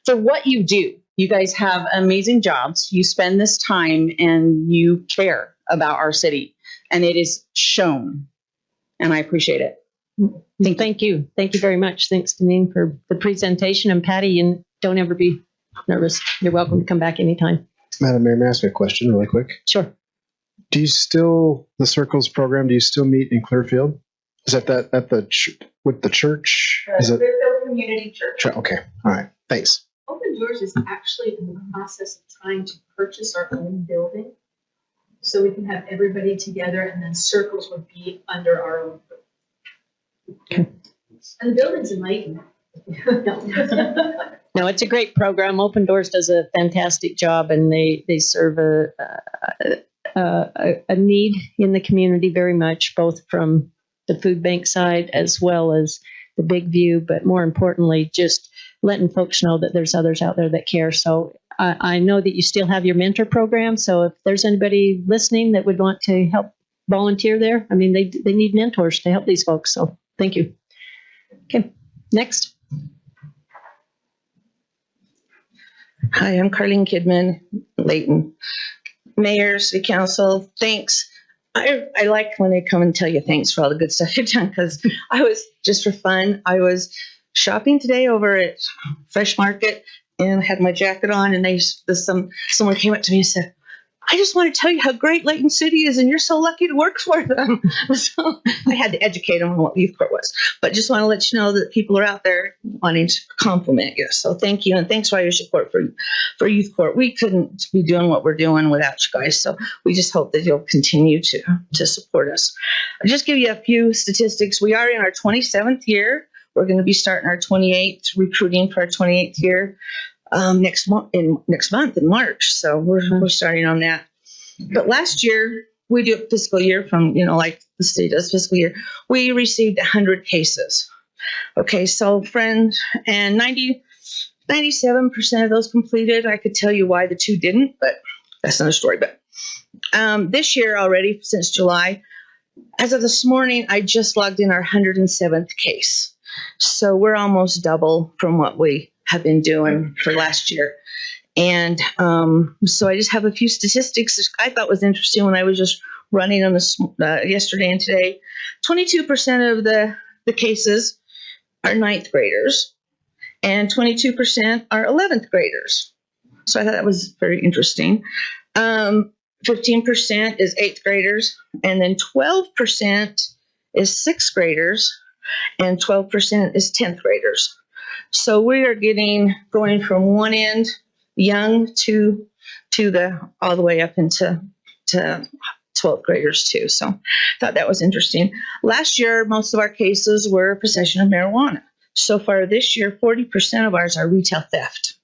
what you do. You guys have amazing jobs. You spend this time and you care about our city, and it is shown. And I appreciate it. Thank you. Thank you very much. Thanks, Deneen, for the presentation. And Patty, and don't ever be nervous. You're welcome to come back anytime. Madam Mayor, may I ask a question really quick? Sure. Do you still, the Circles program, do you still meet in Clearfield? Is that at the with the church? Is it Clearfield Community Church. okay? All right. Thanks. Open Doors is actually in the process of trying to purchase our own building so we can have everybody together, and then Circles would be under our own group. Okay. And the building's in Layton. No, it's a great program. Open Doors does a fantastic job, and they serve a need in the community very much, both from the food bank side as well as the Big View, but more importantly, just letting folks know that there's others out there that care. So I know that you still have your mentor program. So if there's anybody listening that would want to help volunteer there, I mean, they need mentors to help these folks. So thank you. Okay, next. Hi, I'm Carlene Kidman, Layton. Mayor, City Council, thanks. I like when they come and tell you thanks for all the good stuff you've done, because I was, just for fun, I was shopping today over at Fresh Market and had my jacket on, and someone came up to me and said, I just want to tell you how great Layton City is, and you're so lucky to work for them. So I had to educate them on what Youth Court was. But just want to let you know that people are out there wanting to compliment you. So thank you, and thanks for your support for Youth Court. We couldn't be doing what we're doing without you guys. So we just hope that you'll continue to support us. I'll just give you a few statistics. We are in our 27th year. We're going to be starting our 28th, recruiting for our 28th year. Next month in March. So we're starting on that. But last year, we do a fiscal year from, like the state does fiscal year, we received 100 cases. Okay, so friend, and 97% of those completed. I could tell you why the 2 didn't, but that's another story. But this year already, since July, as of this morning, I just logged in our 107th case. So we're almost double from what we have been doing for last year. And so I just have a few statistics I thought was interesting when I was just running on this yesterday and today. 22% of the cases are 9th graders, and 22% are 11th graders. So I thought that was very interesting. 15% is 8th graders, and then 12% is 6th graders, and 12% is 10th graders. So we are going from one end, young, to all the way up into 12th graders too. So I thought that was interesting. Last year, most of our cases were possession of marijuana. So far this year, 40% of ours are retail theft.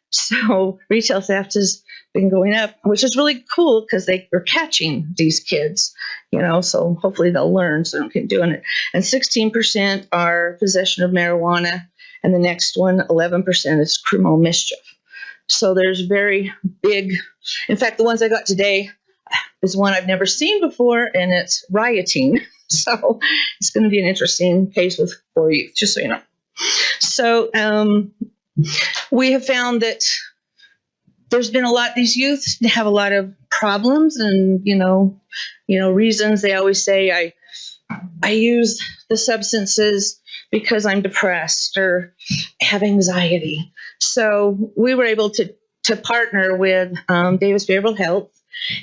So retail theft has been going up, which is really cool because they are catching these kids, so hopefully they'll learn so they don't keep doing it. And 16% are possession of marijuana. And the next one, 11%, is criminal mischief. So there's very big, in fact, the ones I got today is one I've never seen before, and it's rioting. So it's going to be an interesting case for youth, just so you know. So we have found that there's been these youth have a lot of problems and, reasons. They always say, I use the substances because I'm depressed or have anxiety. So we were able to partner with Davis Behavioral Health.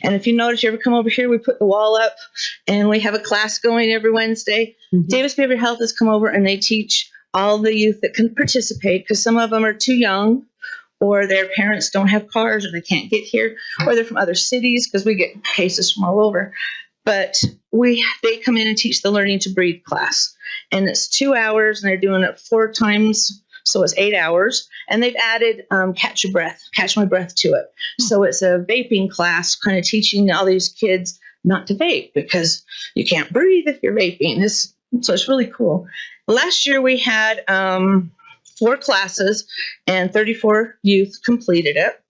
And if you notice, you ever come over here, we put the wall up and we have a class going every Wednesday. Mm-hmm. Davis Behavioral Health has come over and they teach all the youth that can participate, because some of them are too young, or their parents don't have cars, or they can't get here, or they're from other cities, because we get cases from all over. But they come in and teach the Learning to Breathe class. And it's 2 hours, and they're doing it 4 times, so it's 8 hours. And they've added Catch My Breath to it. So it's a vaping class, kind of teaching all these kids not to vape, because you can't breathe if you're vaping. So it's really cool. Last year we had 4 classes, and 34 youth completed it.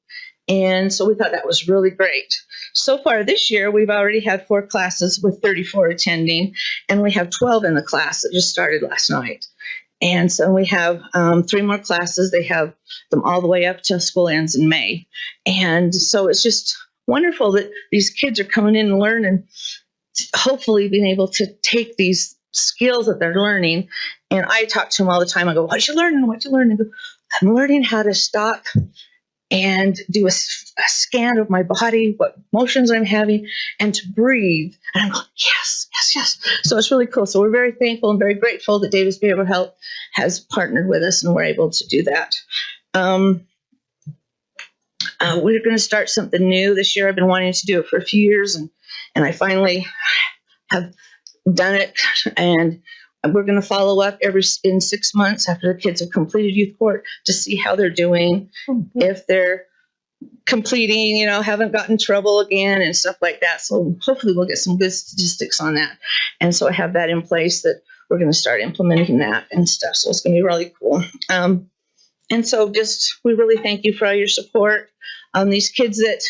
And so we thought that was really great. So far this year, we've already had 4 classes with 34 attending, and we have 12 in the class that just started last night. And so we have 3 more classes. They have them all the way up till school ends in May. And so it's just wonderful that these kids are coming in and learning, hopefully being able to take these skills that they're learning. And I talk to them all the time. I go, what you learning? What you learning? They go, I'm learning how to stop and do a scan of my body, what emotions I'm having, and to breathe. And I'm going, yes, yes, yes. So it's really cool. So we're very thankful and very grateful that Davis Behavioral Health has partnered with us and we're able to do that. We're going to start something new this year. I've been wanting to do it for a few years, and I finally have done it. And we're going to follow up in 6 months after the kids have completed youth court to see how they're doing, if they're completing, haven't gotten in trouble again and stuff like that. So hopefully we'll get some good statistics on that. And so I have that in place that we're going to start implementing that and stuff. So it's going to be really cool. And so we really thank you for all your support. These kids that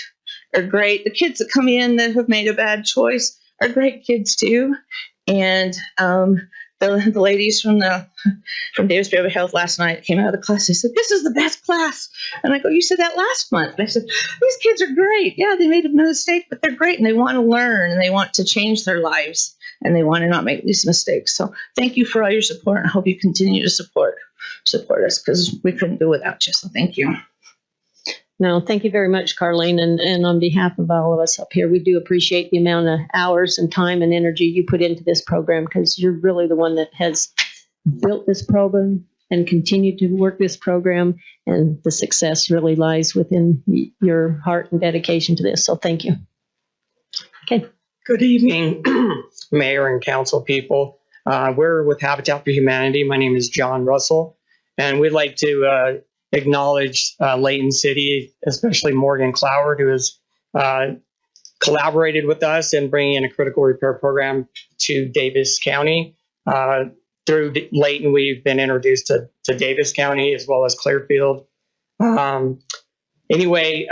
are great. The kids that come in that have made a bad choice are great kids too. And the ladies from Davis Behavioral Health last night came out of the class. They said, "This is the best class." And I go, "You said that last month." And I said, "These kids are great. Yeah, they made a mistake, but they're great, and they want to learn, and they want to change their lives, and they want to not make these mistakes." So thank you for all your support, and I hope you continue to support us, because we couldn't do without you. So thank you. No, thank you very much, Carlene. And on behalf of all of us up here, we do appreciate the amount of hours and time and energy you put into this program, because you're really the one that has built this program and continued to work this program. And the success really lies within your heart and dedication to this. So thank you. Okay. Good evening, Mayor and council people. We're with Habitat for Humanity. My name is John Russell, and we'd like to acknowledge Layton City, especially Morgan Cloward, who has collaborated with us in bringing in a critical repair program to Davis County. Through Layton, we've been introduced to Davis County as well as Clearfield. Anyway,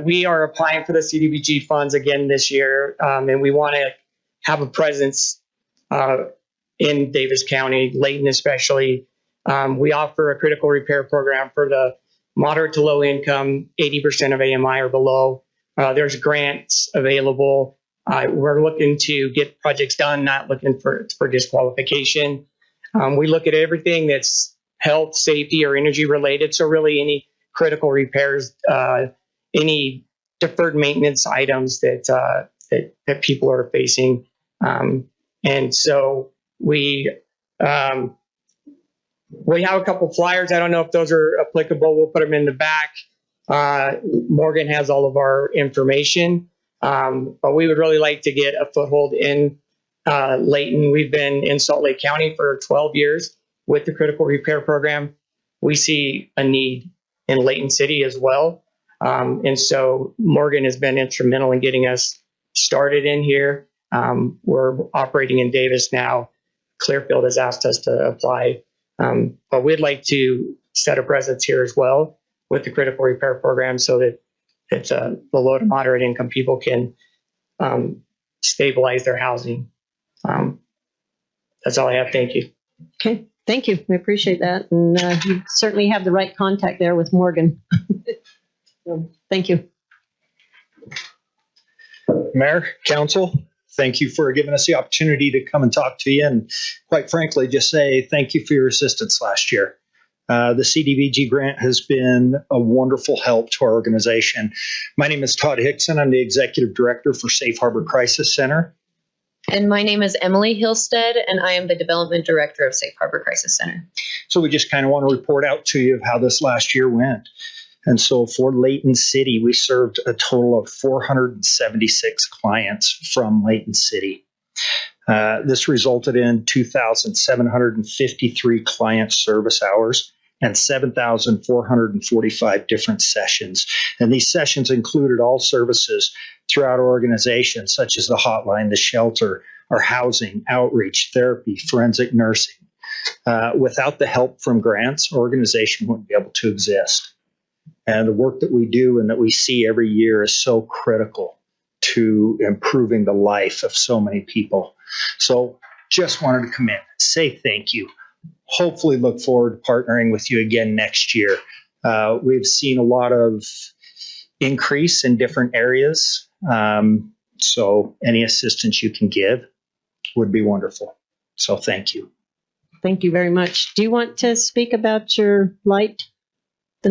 we are applying for the CDBG funds again this year, and we want to have a presence in Davis County, Layton especially. We offer a critical repair program for the moderate to low income, 80% of AMI or below. There's grants available. We're looking to get projects done, not looking for disqualification. We look at everything that's health, safety, or energy related. So really any critical repairs, any deferred maintenance items that people are facing. And so we have a couple flyers. I don't know if those are applicable. We'll put them in the back. Morgan has all of our information, but we would really like to get a foothold in Layton. We've been in Salt Lake County for 12 years with the critical repair program. We see a need in Layton City as well. And so Morgan has been instrumental in getting us started in here. We're operating in Davis now. Clearfield has asked us to apply. But we'd like to set a presence here as well with the critical repair program, so that the low to moderate income people can stabilize their housing. That's all I have. Thank you. Okay. Thank you. We appreciate that. And you certainly have the right contact there with Morgan. So, thank you. Mayor, council, thank you for giving us the opportunity to come and talk to you, and quite frankly, just say thank you for your assistance last year. The CDBG grant has been a wonderful help to our organization. My name is Todd Hickson. I'm the Executive Director for Safe Harbor Crisis Center. And my name is Emily Hilstead, and I am the Development Director of Safe Harbor Crisis Center. So we just kind of want to report out to you of how this last year went. And so for Layton City, we served a total of 476 clients from Layton City. This resulted in 2,753 client service hours and 7,445 different sessions. And these sessions included all services throughout our organization, such as the hotline, the shelter, our housing, outreach, therapy, forensic nursing. Without the help from grants, our organization wouldn't be able to exist. And the work that we do and that we see every year is so critical to improving the life of so many people. So just wanted to come in, say thank you. hopefully look forward to partnering with you again next year. We've seen a lot of increase in different areas. So any assistance you can give would be wonderful. So thank you. Thank you very much. Do you want to speak about your light up the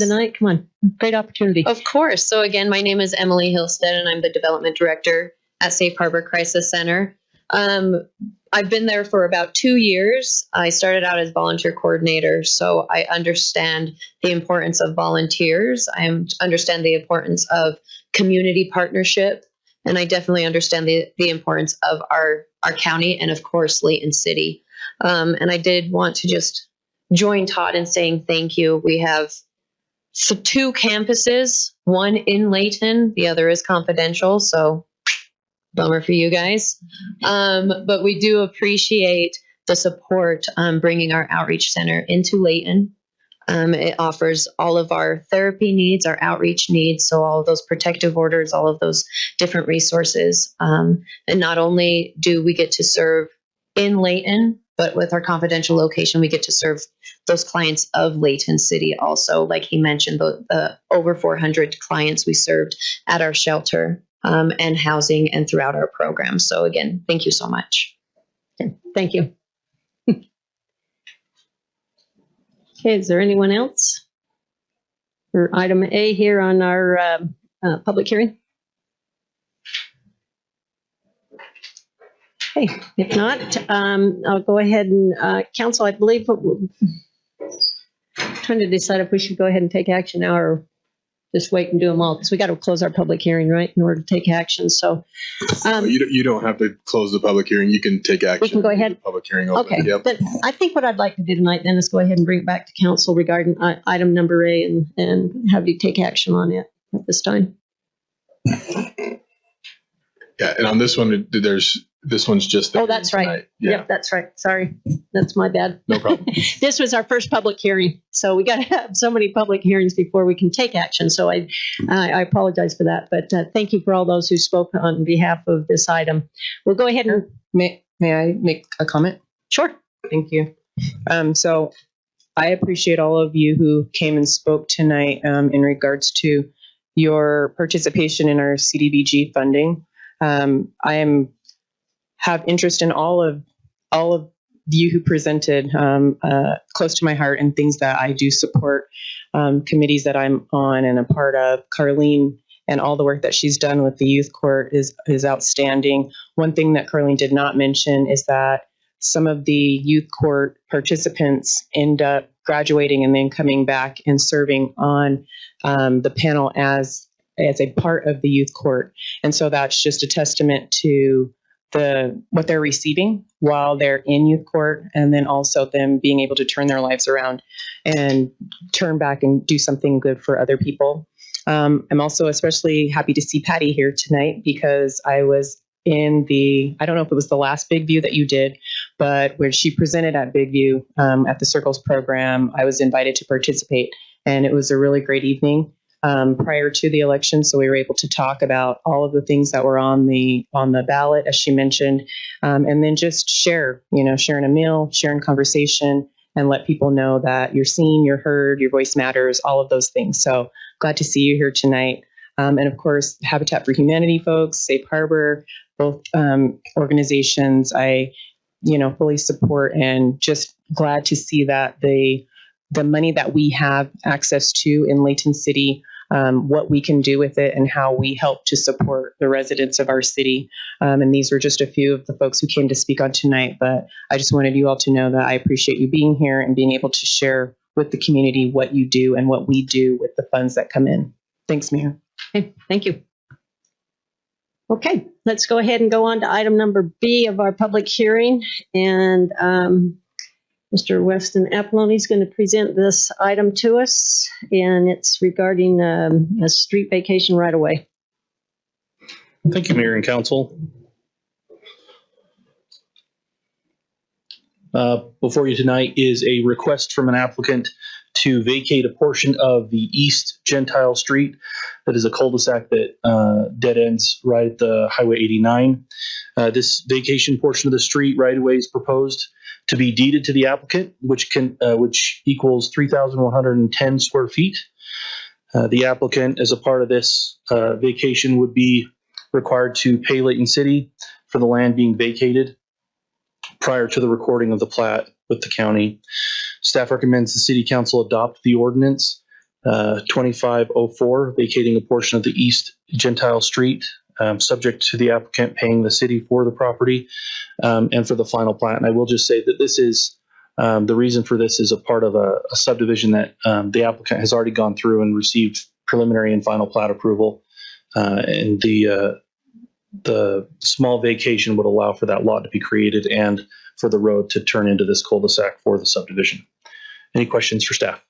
night? Come on. Great opportunity. Of course. So again, my name is Emily Hillstead, and I'm the Development Director at Safe Harbor Crisis Center. I've been there for about 2 years. I started out as volunteer coordinator, so I understand the importance of volunteers. I understand the importance of community partnership, and I definitely understand the importance of our county and, of course, Layton City. And I did want to just join Todd in saying thank you. We have 2 campuses, one in Layton, the other is confidential, so bummer for you guys. But we do appreciate the support bringing our outreach center into Layton. It offers all of our therapy needs, our outreach needs, so all of those protective orders, all of those different resources. And not only do we get to serve in Layton, but with our confidential location, we get to serve those clients of Layton City also. Like he mentioned, the over 400 clients we served at our shelter and housing and throughout our program. So again, thank you so much. Okay, thank you. Okay, is there anyone else for item A here on our public hearing? Okay, if not, I'll go ahead and council, I believe, trying to decide if we should go ahead and take action now or just wait and do them all, because we got to close our public hearing, right, in order to take action. So you don't have to close the public hearing. You can take action. We can go ahead. The public hearing open. Okay. Yep. But I think what I'd like to do tonight then is go ahead and bring it back to council regarding item number A and have you take action on it at this time. Yeah, and on this one, this one's just. Oh, that's right. Yeah. Yep, that's right. Sorry, that's my bad. No problem. This was our first public hearing, so we got to have so many public hearings before we can take action. So I apologize for that, but thank you for all those who spoke on behalf of this item. We'll go ahead and may I make a comment? Sure. Thank you. So I appreciate all of you who came and spoke tonight in regards to your participation in our CDBG funding. I have interest in all of you who presented, close to my heart, and things that I do support, committees that I'm on and a part of. Carlene and all the work that she's done with the youth court is outstanding. One thing that Carlene did not mention is that some of the youth court participants end up graduating and then coming back and serving on the panel as a part of the youth court. And so that's just a testament to what they're receiving while they're in youth court, and then also them being able to turn their lives around and turn back and do something good for other people. I'm also especially happy to see Patty here tonight, because I was in I don't know if it was the last Big View that you did, but when she presented at Big View at the Circles program, I was invited to participate, and it was a really great evening. Prior to the election, so we were able to talk about all of the things that were on the ballot, as she mentioned, and then just sharing a meal, sharing conversation, and let people know that you're seen, you're heard, your voice matters, all of those things. So glad to see you here tonight. And of course, Habitat for Humanity folks, Safe Harbor, both organizations, I fully support, and just glad to see that the money that we have access to in Layton City, what we can do with it and how we help to support the residents of our city. And these were just a few of the folks who came to speak on tonight, but I just wanted you all to know that I appreciate you being here and being able to share with the community what you do and what we do with the funds that come in. Thanks, Mayor. Okay, thank you. Okay, let's go ahead and go on to item number B of our public hearing. And Mr. Weston Applone is going to present this item to us, and it's regarding a street vacation right away. Thank you, Mayor and Council. Before you tonight is a request from an applicant to vacate a portion of the East Gentile Street. That is a cul-de-sac that dead ends right at the Highway 89. This vacation portion of the street right away is proposed to be deeded to the applicant, which equals 3,110 square feet. The applicant, as a part of this vacation, would be required to pay Layton City for the land being vacated prior to the recording of the plat with the county. Staff recommends the City Council adopt the ordinance 2504, vacating a portion of the East Gentile Street, subject to the applicant paying the city for the property and for the final plat. And I will just say that this is the reason for this is a part of a subdivision that the applicant has already gone through and received preliminary and final plat approval. And the small vacation would allow for that lot to be created and for the road to turn into this cul-de-sac for the subdivision. Any questions for staff?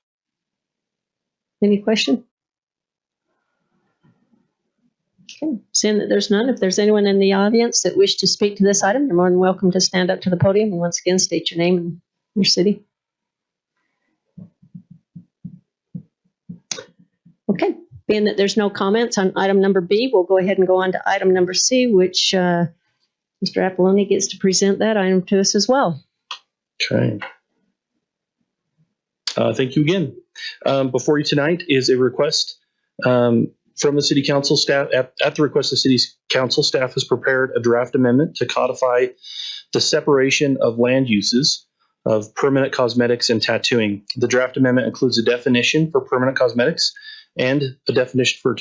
Any question? Okay. Seeing that there's none, if there's anyone in the audience that wish to speak to this item, you're more than welcome to stand up to the podium and once again state your name and your city. Okay. Being that there's no comments on item number B, we'll go ahead and go on to item number C, which Mr. Apolloni gets to present that item to us as well. Okay. Thank you again. Before you tonight is a request from the City Council staff. At the request of the City Council, staff has prepared a draft amendment to codify the separation of land uses of permanent cosmetics and tattooing. The draft amendment includes a definition for permanent cosmetics and a definition for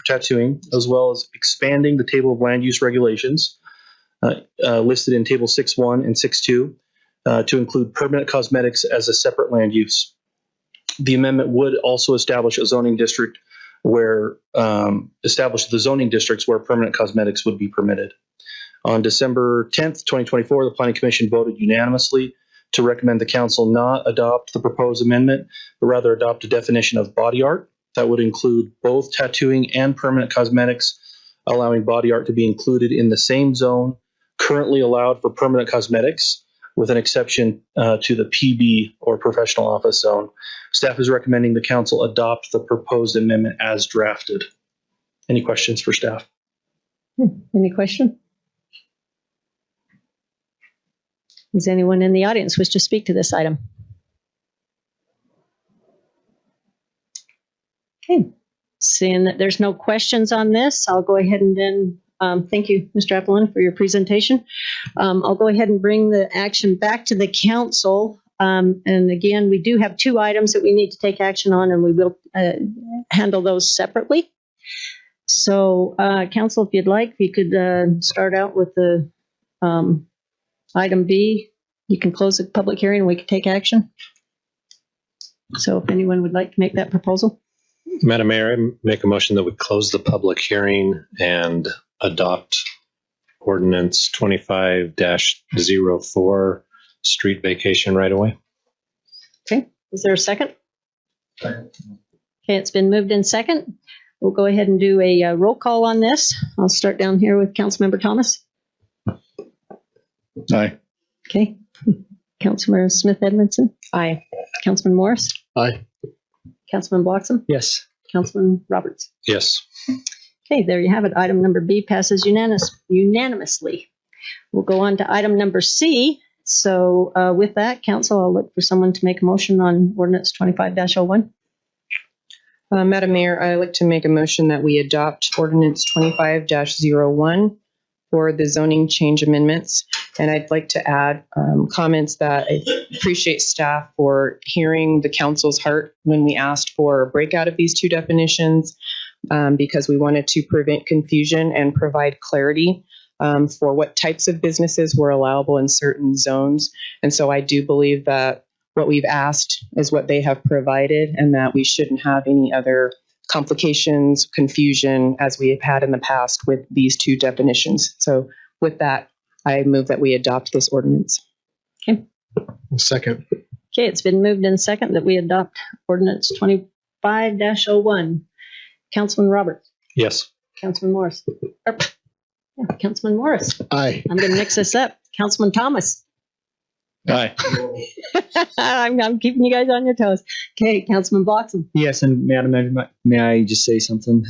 tattooing, as well as expanding the table of land use regulations listed in Table 6.1 and 6.2 to include permanent cosmetics as a separate land use. The amendment would also establish a zoning district where establish the zoning districts where permanent cosmetics would be permitted. On December 10th, 2024, the Planning Commission voted unanimously to recommend the council not adopt the proposed amendment, but rather adopt a definition of body art that would include both tattooing and permanent cosmetics, allowing body art to be included in the same zone currently allowed for permanent cosmetics, with an exception to the PB or professional office zone. Staff is recommending the council adopt the proposed amendment as drafted. Any questions for staff? Any question? Does anyone in the audience wish to speak to this item? Okay, seeing that there's no questions on this, I'll go ahead and then thank you, Mr. Apollon, for your presentation. I'll go ahead and bring the action back to the council. And again, we do have two items that we need to take action on, and we will handle those separately. So, council, if you'd like, we could start out with the item B. You can close the public hearing and we can take action. So if anyone would like to make that proposal. Madam Mayor, I make a motion that we close the public hearing and adopt ordinance 25-04, street vacation right away. Okay, is there a second? Okay, it's been moved in second. We'll go ahead and do a roll call on this. I'll start down here with Councilmember Thomas. Aye. Okay. Councilmember Smith Edmondson. Aye. Councilman Morris. Aye. Councilman Bloxham. Yes. Councilman Roberts. Yes. Okay, there you have it. Item number B passes unanimously. We'll go on to item number C. So with that, council, I'll look for someone to make a motion on ordinance 25-01. Madam Mayor, I'd like to make a motion that we adopt ordinance 25-01 for the zoning change amendments. And I'd like to add comments that I appreciate staff for hearing the council's heart when we asked for a breakout of these two definitions, because we wanted to prevent confusion and provide clarity for what types of businesses were allowable in certain zones. And so I do believe that what we've asked is what they have provided, and that we shouldn't have any other complications, confusion, as we have had in the past with these two definitions. So with that, I move that we adopt this ordinance. Okay. Second. Okay, it's been moved in second that we adopt ordinance 25-01. Councilman Roberts. Yes. Councilman Morris. Councilman Morris. Aye. I'm going to mix this up. Councilman Thomas. Aye. I'm keeping you guys on your toes. Okay, Councilman Bloxham. Yes, and Madam, may I just say something?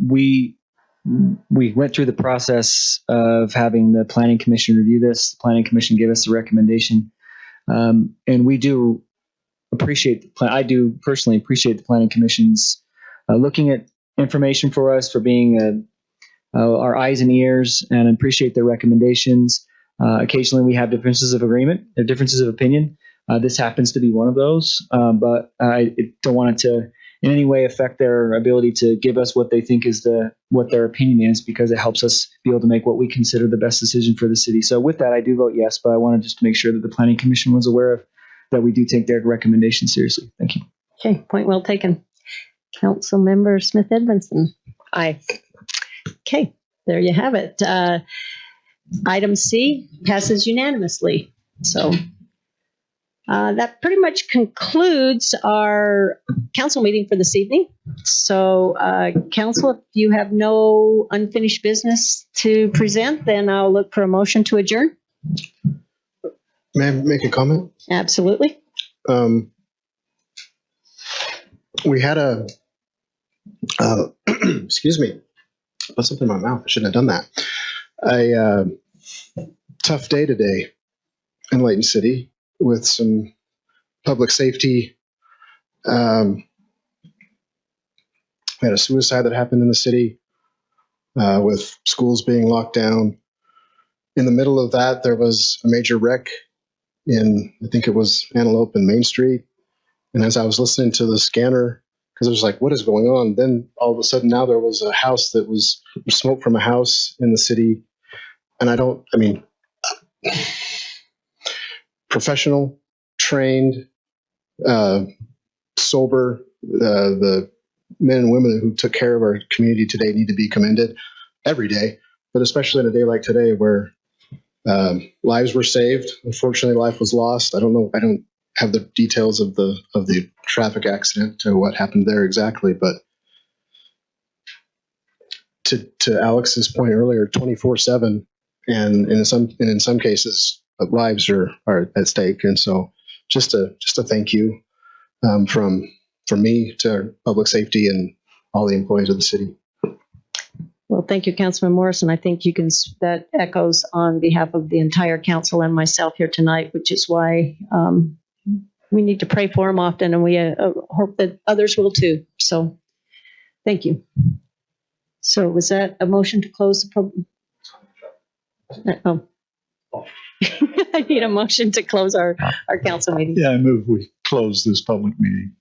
We went through the process of having the Planning Commission review this. The Planning Commission gave us a recommendation, and we do appreciate the plan. I do personally appreciate the Planning Commission's looking at information for us, for being our eyes and ears, and appreciate their recommendations. Occasionally, we have differences of agreement, differences of opinion. This happens to be one of those, but I don't want it to in any way affect their ability to give us what they think is what their opinion is, because it helps us be able to make what we consider the best decision for the city. So with that, I do vote yes, but I wanted just to make sure that the Planning Commission was aware of that we do take their recommendation seriously. Thank you. Okay, point well taken. Council Member Smith Edmondson. Aye. Okay, there you have it. Item C passes unanimously. So that pretty much concludes our council meeting for this evening. So council, if you have no unfinished business to present, then I'll look for a motion to adjourn. May I make a comment? Absolutely. We had a, excuse me, put something in my mouth. I shouldn't have done that. A tough day today in Layton City with some public safety. We had a suicide that happened in the city with schools being locked down. In the middle of that, there was a major wreck in, I think it was Antelope and Main Street. And as I was listening to the scanner, because I was like, what is going on? Then all of a sudden now there was a house that was smoke from a house in the city. And I mean, professional, trained, sober, the men and women who took care of our community today need to be commended every day, but especially on a day like today where lives were saved. Unfortunately, life was lost. I don't know. I don't have the details of the traffic accident to what happened there exactly, but to Alex's point earlier, 24/7, and in some cases, lives are at stake. And so, just a thank you from me to public safety and all the employees of the city. Well, thank you, Councilman Morrison. I think that echoes on behalf of the entire council and myself here tonight, which is why we need to pray for them often, and we hope that others will too. So thank you. So was that a motion to close the public? I need a motion to close our council meeting. Yeah, I move we close this public meeting.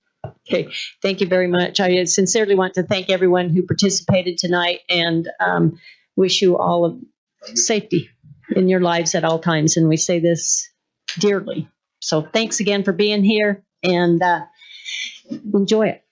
Okay, thank you very much. I sincerely want to thank everyone who participated tonight, and wish you all of safety in your lives at all times. And we say this dearly. So thanks again for being here, and enjoy it.